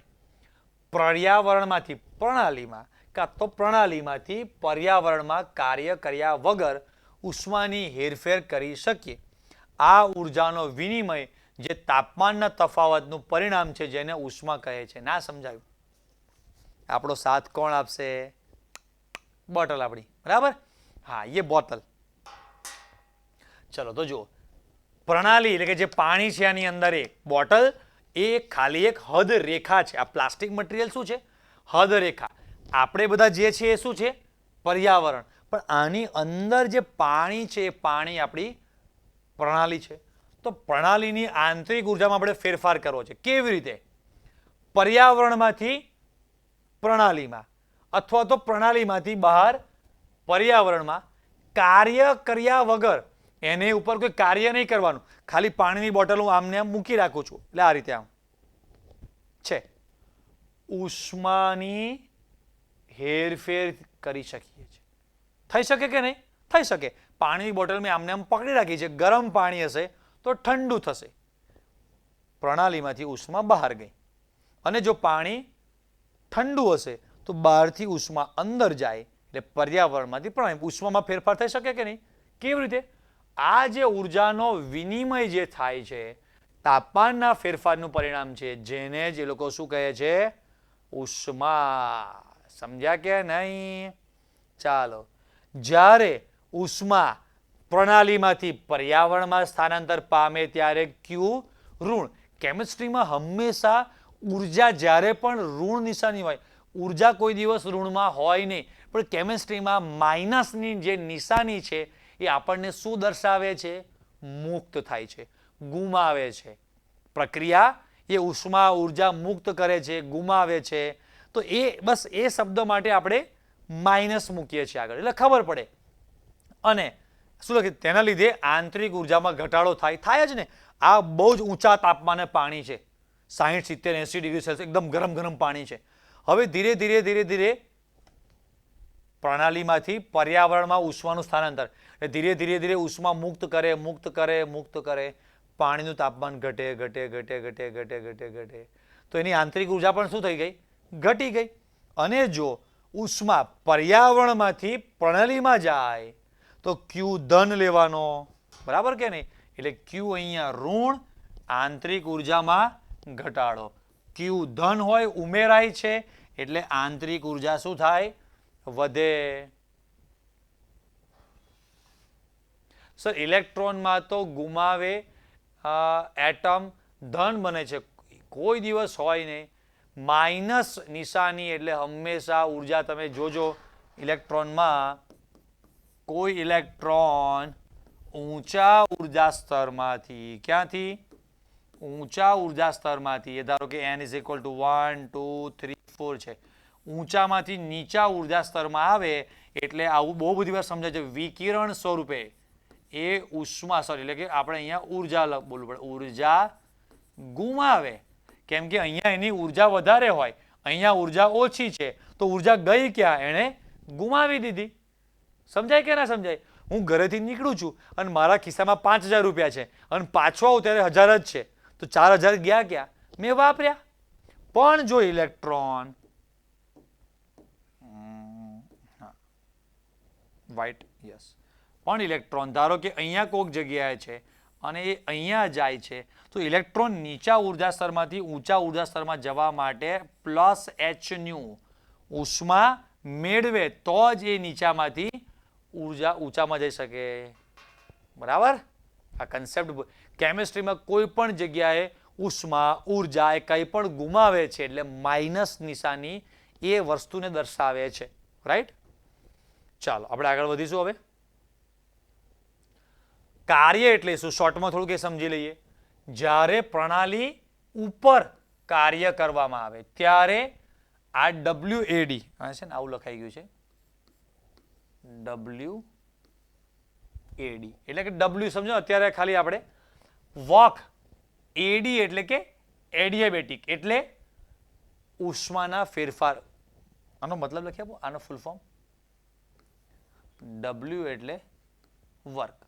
S1: પર્યાવરણમાંથી પ્રણાલીમાં કાં તો પ્રણાલીમાંથી પર્યાવરણમાં કાર્ય કર્યા વગર ઉષ્માની હેરફેર કરી શકીએ. આ ઉર્જાનો વિનિમય જે તાપમાનના તફાવતનું પરિણામ છે જેને ઉષ્મા કહે છે. ના સમજાયું? આપણો સાથ કોણ આપશે? બોટલ આપણી. બરાબર? હા, ये બોટલ. ચલો તો જુઓ, પ્રણાલી એટલે કે જે પાણી છે આની અંદર એક બોટલ એ ખાલી એક હદ રેખા છે. આ પ્લાસ્ટિક મટીરિયલ શું છે? હદ રેખા. આપણે બધા જે છે એ શું છે? પર્યાવરણ. પણ આની અંદર જે પાણી છે એ પાણી આપણી પ્રણાલી છે. તો પ્રણાલીની આંતરિક ઉર્જામાં આપણે ફેરફાર કરવો છે. કેવી રીતે? પર્યાવરણમાંથી પ્રણાલીમાં અથવા તો પ્રણાલીમાંથી બહાર પર્યાવરણમાં કાર્ય કર્યા વગર, એને ઉપર કોઈ કાર્ય નહીં કરવાનું, ખાલી પાણીની બોટલ હું આમને આમ મૂકી રાખું છું એટલે આ રીતે આમ છે, ઉષ્માની હેરફેર કરી શકીએ છીએ. થઈ શકે કે નહીં? થઈ શકે. પાણીની બોટલ મેં આમને આમ પકડી રાખી છે, ગરમ પાણી હશે તો ઠંડુ થશે, પ્રણાલીમાંથી ઉષ્મા બહાર ગઈ. અને જો પાણી ઠંડુ હશે તો બહારથી ઉષ્મા અંદર જાય એટલે પર્યાવરણમાંથી પ્રણાલી ઉષ્મામાં ફેરફાર થઈ શકે કે નહીં? કેવી રીતે? આ જે ઉર્જાનો વિનિમય જે થાય છે તાપમાનના ફેરફારનું પરિણામ છે જેને જ એ લોકો શું કહે છે? ઉષ્મા. સમજ્યા કે નહીં? ચાલો. જ્યારે ઉષ્મા પ્રણાલીમાંથી પર્યાવરણમાં સ્થાનાંતર પામે ત્યારે ક્યુ ઋણ. કેમિસ્ટ્રીમાં હંમેશા ઉર્જા જ્યારે પણ ઋણ નિશાની હોય, ઉર્જા કોઈ દિવસ ઋણમાં હોય નહીં, પણ કેમિસ્ટ્રીમાં માઇનસની જે નિશાની છે એ આપણને શું દર્શાવે છે? મુક્ત થાય છે, ગુમાવે છે. પ્રક્રિયા એ ઉષ્મા ઉર્જા મુક્ત કરે છે, ગુમાવે છે. તો એ બસ એ શબ્દ માટે આપણે માઇનસ મૂકીએ છીએ આગળ એટલે ખબર પડે. અને શું લખે? તેના લીધે આંતરિક ઉર્જામાં ઘટાડો થાય જ ને. આ બહુ જ ઊંચા તાપમાને પાણી છે, 60, 70, 80 ડિગ્રી સેલ્સિયસ, એકદમ ગરમ ગરમ પાણી છે. હવે ધીરે ધીરે ધીરે ધીરે પ્રણાલીમાંથી પર્યાવરણમાં ઉષ્માનું સ્થાનાંતર, ધીરે ધીરે ધીરે ઉષ્મા મુક્ત કરે મુક્ત કરે મુક્ત કરે, પાણીનું તાપમાન ઘટે ઘટે ઘટે ઘટે ઘટે ઘટે ઘટે, તો એની આંતરિક ઉર્જા પણ શું થઈ ગઈ? ઘટી ગઈ. અને જો ઉષ્મા પર્યાવરણમાંથી પ્રણાલીમાં જાય તો ક્યુ ધન લેવાનો. બરાબર કે નહીં? એટલે ક્યુ અહીંયા ઋણ, આંતરિક ઉર્જામાં ઘટાડો. ક્યુ ધન હોય, ઉમેરાય છે એટલે આંતરિક ઉર્જા શું થાય? વધે. સર ઇલેક્ટ્રોનમાં તો ગુમાવે, એટમ ધન બને છે, કોઈ દિવસ હોય નહીં. માઇનસ નિશાની એટલે હંમેશા ઉર્જા તમે જોજો ઇલેક્ટ્રોનમાં, કોઈ ઇલેક્ટ્રોન ઊંચા ઉર્જા સ્તરમાંથી, ક્યાંથી? ઊંચા ઉર્જા સ્તરમાંથી, એ ધારો કે n = 1 2 3 4 છે, ઊંચામાંથી નીચા ઉર્જા સ્તરમાં આવે એટલે આવું બહુ બધી વાર સમજાય છે. વિકિરણ સ્વરૂપે એ ઉષ્મા એટલે કે આપણે અહીંયા ઉર્જા બોલવું પડે, ઉર્જા ગુમાવે. કેમ કે અહીંયા એની ઉર્જા વધારે હોય, અહીંયા ઉર્જા ઓછી છે, તો ઉર્જા ગઈ ક્યાં? એણે ગુમાવી દીધી. સમજાય કે ના સમજાય? હું ઘરેથી નીકળું છું અને મારા ખિસ્સામાં 5000 રૂપિયા છે અને પાછો આવું ત્યારે 1000 જ છે, તો 4000 ગયા ક્યાં? મેં વાપર્યા. પણ જો ઇલેક્ટ્રોન વ્હાઇટ, યસ, પણ ઇલેક્ટ્રોન ધારો કે અહીંયા કોઈક જગ્યાએ છે અને એ અહીંયા જાય છે, તો ઇલેક્ટ્રોન નીચા ઉર્જા સ્તરમાંથી ઊંચા ઉર્જા સ્તરમાં જવા માટે +h બરાબર? આ કન્સેપ્ટ કેમિસ્ટ્રીમાં કોઈ પણ જગ્યાએ ઉષ્મા ઉર્જા એ કંઈ પણ ગુમાવે છે એટલે માઇનસ નિશાની એ વસ્તુને દર્શાવે છે. રાઈટ? ચાલો આપણે આગળ વધીશું. હવે કાર્ય એટલે શું શોર્ટમાં થોડુંક એ સમજી લઈએ. જ્યારે પ્રણાલી ઉપર કાર્ય કરવામાં આવે ત્યારે આ WAD છે ને આવું લખાઈ ગયું છે WAD એટલે કે W સમજો અત્યારે ખાલી આપણે વર્ક AD એટલે કે એડિયાબેટિક એટલે ઉષ્માના ફેરફાર. આનો મતલબ લખી આપો, આનો ફૂલ ફોર્મ. W એટલે વર્ક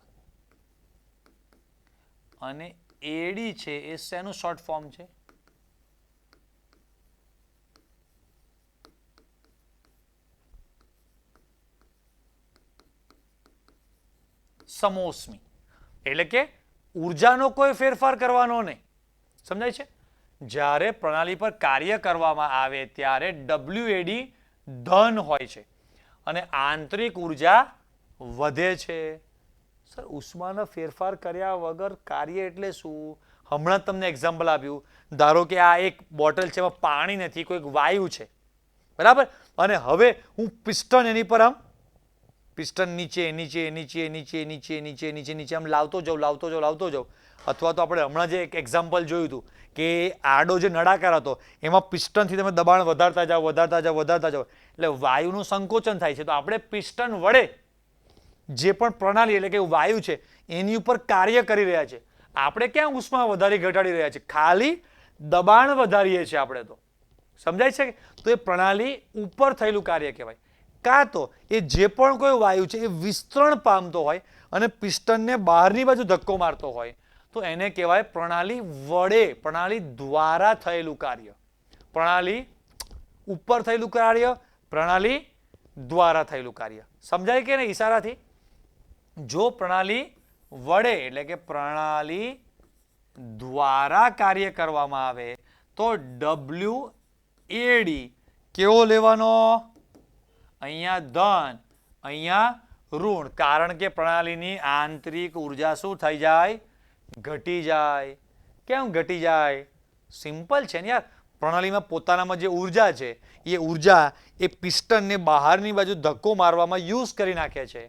S1: અને AD છે એ શેનું શોર્ટ ફોર્મ છે? સમોષ્મી. એટલે કે ઉર્જાનો કોઈ ફેરફાર કરવાનો નહીં. સમજાય છે? જ્યારે પ્રણાલી પર કાર્ય કરવામાં આવે ત્યારે WAD ધન હોય છે અને આંતરિક ઉર્જા વધે છે. સર ઉષ્માનો ફેરફાર કર્યા વગર કાર્ય એટલે શું? હમણાં તમને એક્ઝામ્પલ આપ્યું. ધારો કે આ એક બોટલ છે, એમાં પાણી નથી, કોઈક વાયુ છે, બરાબર? અને હવે હું પિસ્ટન એની પર આમ પિસ્ટન નીચે નીચે નીચે નીચે નીચે નીચે નીચે નીચે આમ લાવતો જાઉં અથવા તો આપણે હમણાં જે એક એક્ઝામ્પલ જોયું હતું કે આડો જે નળાકાર હતો એમાં પિસ્ટનથી તમે દબાણ વધારતા જાઓ એટલે વાયુનું સંકોચન થાય છે. તો આપણે પિસ્ટન વડે જે પણ પ્રણાલી એટલે કે વાયુ છે એની ઉપર કાર્ય કરી રહ્યા છે. આપણે ક્યાં ઉષ્મા વધારી ઘટાડી રહ્યા છે? ખાલી દબાણ વધારીએ છીએ આપણે. તો સમજાય છે? તો એ પ્રણાલી ઉપર થયેલું કાર્ય કહેવાય. કાં તો એ જે પણ કોઈ વાયુ છે એ વિસ્તરણ પામતો હોય અને પિસ્ટનને બહારની બાજુ ધક્કો મારતો હોય તો એને કહેવાય પ્રણાલી વડે, પ્રણાલી દ્વારા થયેલું કાર્ય. પ્રણાલી ઉપર થયેલું કાર્ય, પ્રણાલી દ્વારા થયેલું કાર્ય. સમજાય કે નહીં ઈશારાથી? જો પ્રણાલી વડે એટલે કે પ્રણાલી દ્વારા કાર્ય કરવામાં આવે તો WAD કેવો લેવાનો? અહીંયા ધન, અહીંયા ઋણ. કારણ કે પ્રણાલીની આંતરિક ઉર્જા શું થઈ જાય? ઘટી જાય. કેમ ઘટી જાય? સિમ્પલ છે ને યાર. પ્રણાલીમાં પોતાનામાં જે ઉર્જા છે એ ઉર્જા એ પિસ્ટનને બહારની બાજુ ધક્કો મારવામાં યુઝ કરી નાખે છે.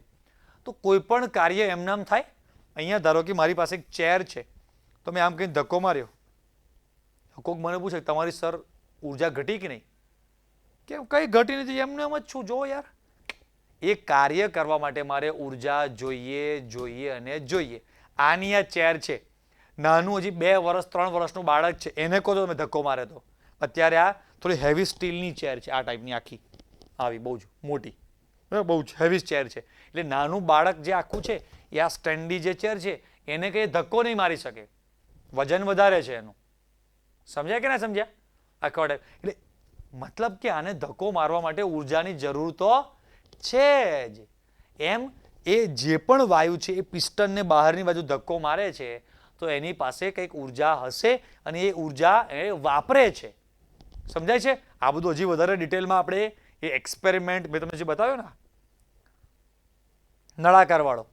S1: તો કોઈ પણ કાર્ય એમનામ થાય? અહીંયા ધારો કે મારી પાસે એક ચેર છે, તો મેં આમ કંઈ ધક્કો માર્યો, કોઈક મને પૂછે તમારી સર ઉર્જા ઘટી કે નહીં? કેમ કંઈ ઘટી નથી, એમને એમ જ છું. જો યાર, એ કાર્ય કરવા માટે મારે ઉર્જા જોઈએ અને જોઈએ. આની આ ચેર છે, નાનું હજી 2 વર્ષ 3 વર્ષનું બાળક છે, એને કહો તો તમે ધક્કો મારે તો. અત્યારે આ થોડી હેવી સ્ટીલની ચેર છે, આ ટાઈપની આખી આવી બહુ જ મોટી, બહુ જ હેવી ચેર છે. એટલે નાનું બાળક જે આખું છે એ આ સ્ટેન્ડી જે ચેર છે એને કંઈ ધક્કો નહીં મારી શકે, વજન વધારે છે એનું. સમજ્યા કે ના સમજ્યા? આખો એટલે મતલબ કે આને ધક્કો મારવા માટે ઉર્જાની જરૂર તો છે જ. એમ એ જે પણ વાયુ છે એ પિસ્ટનને બહારની બાજુ ધક્કો મારે છે તો એની પાસે કંઈક ઉર્જા હશે અને એ ઉર્જા એ વાપરે છે. સમજાય છે? આ બધું હજી વધારે ડિટેલમાં આપણે એ એક્સપેરિમેન્ટ મેં તમને જે બતાવ્યો ને નળાકાર વાળો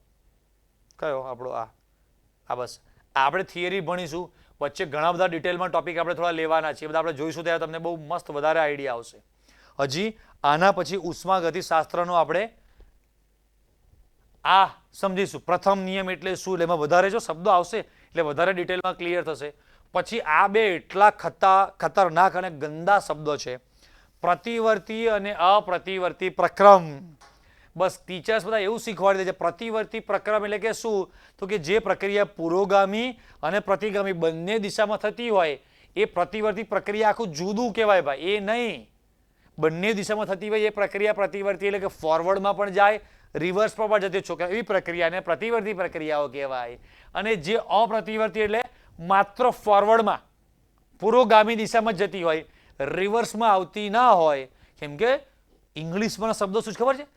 S1: કયો આપણો આ બસ આપણે થિયરી ભણીશું. વચ્ચે ઘણા બધા ડિટેલમાં ટોપિક આપણે થોડા લેવાના છે, બધા આપણે જોઈશું ત્યારે તમને બહુ મસ્ત વધારે આઈડિયા આવશે. હજી આના પછી ઉષ્માગતિશાસ્ત્રનો આપણે આ સમજીશું. પ્રથમ નિયમ એટલે શું, એટલે એમાં વધારે જો શબ્દો આવશે એટલે વધારે ડિટેલમાં ક્લિયર થશે. પછી આ બે એટલા ખતરનાક અને ગંદા શબ્દો છે, પ્રતિવર્તી અને અપ્રતિવર્તી પ્રક્રમ. બસ ટીચર્સ બધા એવું શીખવાડી દે છે. પ્રતિવર્તી પ્રક્રમ એટલે કે શું? તો કે જે પ્રક્રિયા પુરોગામી અને પ્રતિગામી બંને દિશામાં થતી હોય એ પ્રતિવર્તી પ્રક્રિયા આખું જુદું કહેવાય ભાઈ. એ નહીં, બંને દિશામાં થતી હોય એ પ્રક્રિયા પ્રતિવર્તી એટલે કે ફોરવર્ડમાં પણ જાય, રિવર્સમાં પણ જતી છોકરા, એવી પ્રક્રિયાને પ્રતિવર્તી પ્રક્રિયાઓ કહેવાય. અને જે અપ્રતિવર્તી એટલે માત્ર ફોરવર્ડમાં પુરોગામી દિશામાં જતી હોય, રિવર્સમાં આવતી ના હોય. કેમ કે ઇંગ્લિશમાં શબ્દો શું ખબર છે?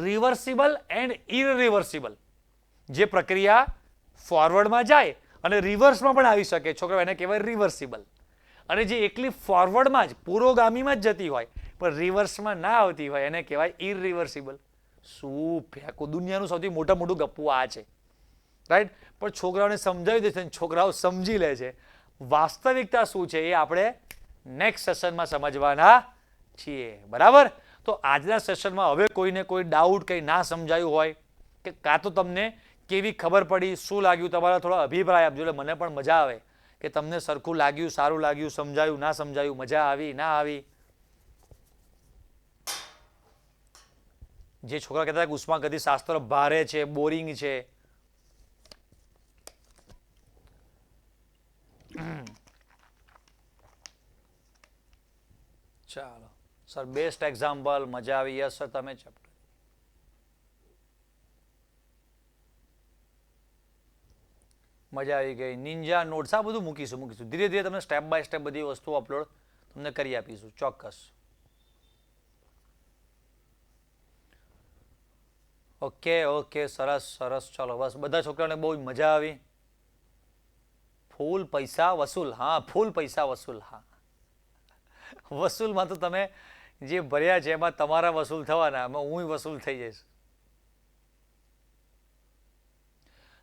S1: Reversible and irreversible. જે પ્રક્રિયા ફોરવર્ડમાં જાય અને રિવર્સમાં પણ આવી શકે છોકરા, એને કહેવાય રિવર્સિબલ. અને જે એકલી ફોરવર્ડમાં જ પુરોગામીમાં જ જતી હોય પણ રિવર્સમાં ના આવતી હોય એને કહેવાય ઇરરિવર્સિબલ. શું ફેંકો, દુનિયાનું સૌથી મોટું ગપ્પુ આ છે. રાઈટ? પણ છોકરાઓને સમજાવી દે છે અને છોકરાઓ સમજી લે છે. વાસ્તવિકતા શું છે એ આપણે નેક્સ્ટ સેશનમાં સમજવાના છીએ. બરાબર? તો આજના સેશનમાં હવે કોઈને કોઈ ડાઉટ, કંઈ ના સમજાયું હોય કે કાં તો તમને કેવી ખબર પડી, શું લાગ્યું, તમારા થોડા અભિપ્રાય આપજો એટલે મને પણ મજા આવે કે તમને સરખું લાગ્યું, સારું લાગ્યું, સમજાયું, ના સમજાયું, મજા આવી, ના આવી. જે છોકરા કહેતા કે ઉષ્માગતિ શાસ્ત્ર ભારે છે, બોરિંગ છે, ચાલો સર, બેસ્ટ એક્ઝામ્પલ, મજા આવી. યસ સર, તમે ચેપ્ટર મજા આવી ગઈ. નિંજા નોટ્સ આ બધું મૂકીશું. ધીરે ધીરે તમને સ્ટેપ બાય સ્ટેપ બધી વસ્તુઓ અપલોડ તમને કરી આપીશું, ચોક્કસ. ઓકે ઓકે, સરસ સરસ. ચાલો બસ, બધા છોકરાઓને બહુ મજા આવી. ફૂલ પૈસા વસૂલ. હા, ફૂલ પૈસા વસૂલ. હા, વસૂલમાં તો તમે જે ભર્યા છે એમાં તમારા વસૂલ થવાના, એમાં હું વસૂલ થઈ જઈશ.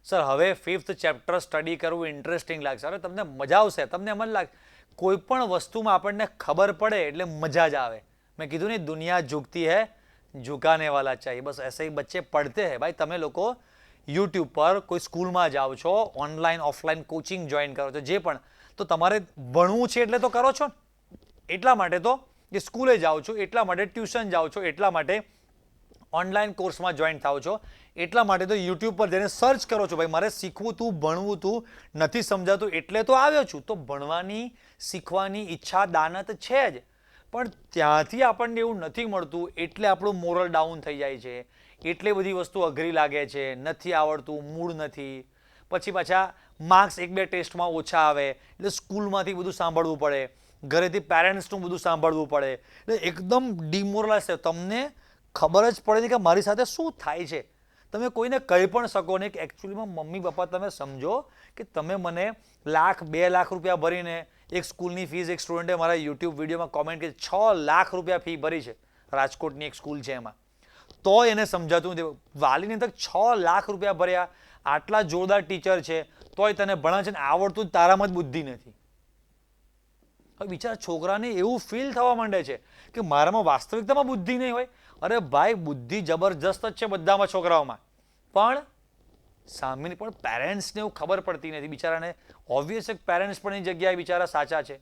S1: સર, હવે 5th ચેપ્ટર સ્ટડી કરવું ઇન્ટરેસ્ટિંગ લાગશે. અરે તમને મજા આવશે. તમને એમ જ લાગે કોઈ પણ વસ્તુમાં આપણને ખબર પડે એટલે મજા જ આવે. મેં કીધું ને, દુનિયા ઝુકતી હૈ, ઝુકાને વાલા चाहिए. બસ ऐसे ही बच्चे पढ़ते हैं. भाई તમે લોકો યુટ્યુબ પર કોઈ સ્કૂલમાં જાઓ છો, ઓનલાઈન ઓફલાઈન કોચિંગ જોઈન કરો છો, જે પણ, તો તમારે ભણવું છે એટલે તો કરો છો ને. એટલા માટે તો જે સ્કૂલે જાઓ છો, એટલા માટે ટ્યુશન જાઓ છો, એટલા માટે ઓનલાઈન કોર્સમાં જોઈન થાઓ છો, એટલા માટે તો યુટ્યુબ પર જઈને સર્ચ કરો છો. ભાઈ મારે શીખવું તું, ભણવું તું, નથી સમજાતું એટલે તો આવ્યો છું. તો ભણવાની, શીખવાની ઈચ્છા દાનત છે જ, પણ ત્યાંથી આપણને એવું નથી મળતું એટલે આપણું મોરલ ડાઉન થઈ જાય છે. એટલી બધી વસ્તુ અઘરી લાગે છે, નથી આવડતું, મૂડ નથી. પછી પાછા માર્ક્સ 1-2 ટેસ્ટમાં ઓછા આવે એટલે સ્કૂલમાંથી બધું સાંભળવું પડે, ઘરેથી પેરેન્ટ્સનું બધું સાંભળવું પડે, એટલે એકદમ ડિમોરલાઇઝ થાય. તમને ખબર જ પડે નહીં કે મારી સાથે શું થાય છે. તમે કોઈને કહી પણ શકો નહીં કે એકચ્યુઅલીમાં મમ્મી પપ્પા તમે સમજો કે તમે મને 1,00,000-2 લાખ રૂપિયા ભરીને એક સ્કૂલની ફીસ, એક સ્ટુડન્ટે મારા યુટ્યુબ વિડીયોમાં કોમેન્ટ કરી 6 લાખ રૂપિયા ફી ભરી છે, રાજકોટની એક સ્કૂલ છે એમાં, તો એને સમજાતું નથી. વાલીને તક 6 લાખ રૂપિયા ભર્યા, આટલા જોરદાર ટીચર છે, તોય તને ભણે છે ને આવડતું જ તારામાં જ બુદ્ધિ નથી. હવે બિચારા છોકરાને એવું ફીલ થવા માંડે છે કે મારામાં વાસ્તવિકતામાં બુદ્ધિ નહીં હોય. અરે ભાઈ, બુદ્ધિ જબરજસ્ત જ છે બધામાં, છોકરાઓમાં, પણ સામેની પણ પેરેન્ટ્સને એવું ખબર પડતી નથી બિચારાને. ઓબ્વિયસ એક પેરેન્ટ્સ પણ એ જગ્યાએ બિચારા સાચા છે.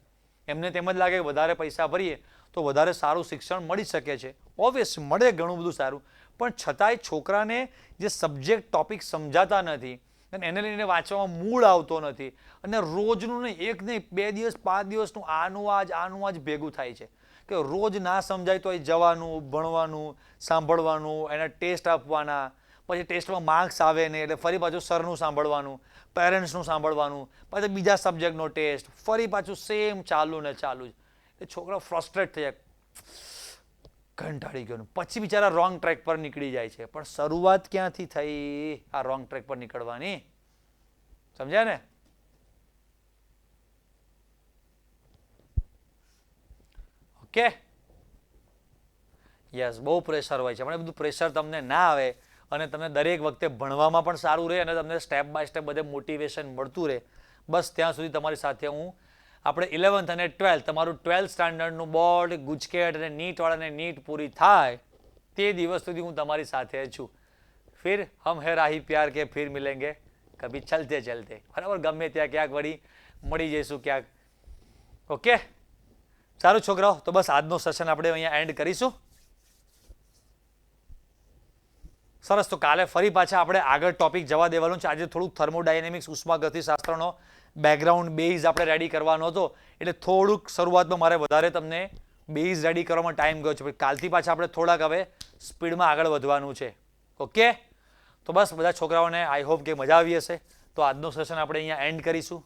S1: એમને તેમ જ લાગે કે વધારે પૈસા ભરીએ તો વધારે સારું શિક્ષણ મળી શકે છે. ઓબ્વિયસ મળે ઘણું બધું સારું, પણ છતાંય છોકરાને જે સબ્જેક્ટ ટોપિક સમજાતા નથી અને એને લઈને વાંચવામાં મૂડ આવતો નથી, અને રોજનું નહીં, 1 નહીં, 2 દિવસ, 5 દિવસનું આનું આજ ભેગું થાય છે કે રોજ ના સમજાય તો એ જવાનું, ભણવાનું, સાંભળવાનું, એના ટેસ્ટ આપવાના, પછી ટેસ્ટમાં માર્ક્સ આવે ને એટલે ફરી પાછું સરનું સાંભળવાનું, પેરેન્ટ્સનું સાંભળવાનું, પછી બીજા સબ્જેક્ટનો ટેસ્ટ, ફરી પાછું સેમ ચાલુ ને ચાલુ જ. એ છોકરા ફ્રસ્ટ્રેટ થઈ જાય, કંટાળી ગયો, પછી બિચારા રોંગ ટ્રેક પર નીકળી જાય છે. પણ શરૂઆત ક્યાંથી થઈ આ રોંગ ટ્રેક પર નીકળવાની? સમજ્યા ને? ઓકે, યસ, બહુ પ્રેશર હોય છે, પણ એ બધું પ્રેશર તમને ના આવે અને તમને દરેક વખતે ભણવામાં પણ સારું રહે અને તમને સ્ટેપ બાય સ્ટેપ બધે મોટિવેશન મળતું રહે. બસ ત્યાં સુધી તમારી સાથે હું, આપણે 11th અને 12th, તમારું 12th સ્ટાન્ડર્ડનું બોર્ડ, ગુજકેટ અને નીટવાળાને નીટ પૂરી થાય તે દિવસ સુધી હું તમારી સાથે છું. ફિર હમ હે રાહી પ્યાર કે, ફિર મિલેંગે કભી ચલતે ચલતે. બરાબર? ગમે ત્યાં ક્યાંક વળી મળી જઈશું ક્યાંક. ઓકે, સારું છોકરાઓ, તો બસ આજનો સેશન આપણે અહીંયા એન્ડ કરીશું. સરસ. તો કાલે ફરી પાછા આપણે આગળ ટોપિક જવા દેવાનું છે. આજે થોડુંક થર્મોડાયનેમિક્સ, ઉષ્માગતિશાસ્ત્રનો બેકગ્રાઉન્ડ બેઝ આપણે રેડી કરવાનો હતો, એટલે થોડુંક શરૂઆતમાં મારે વધારે તમને બેઝ રેડી કરવામાં ટાઈમ ગયો છે. કાલથી પાછા આપણે થોડાક હવે સ્પીડમાં આગળ વધવાનું છે. ઓકે, તો બસ બધા છોકરાઓને આઈ હોપ કે મજા આવી હશે. તો આજનો સેશન આપણે અહીંયા એન્ડ કરીશું.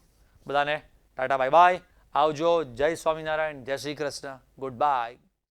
S1: બધાને ટાટા, બાય બાય, આવજો, જય સ્વામિનારાયણ, જય શ્રી કૃષ્ણ, ગુડ બાય.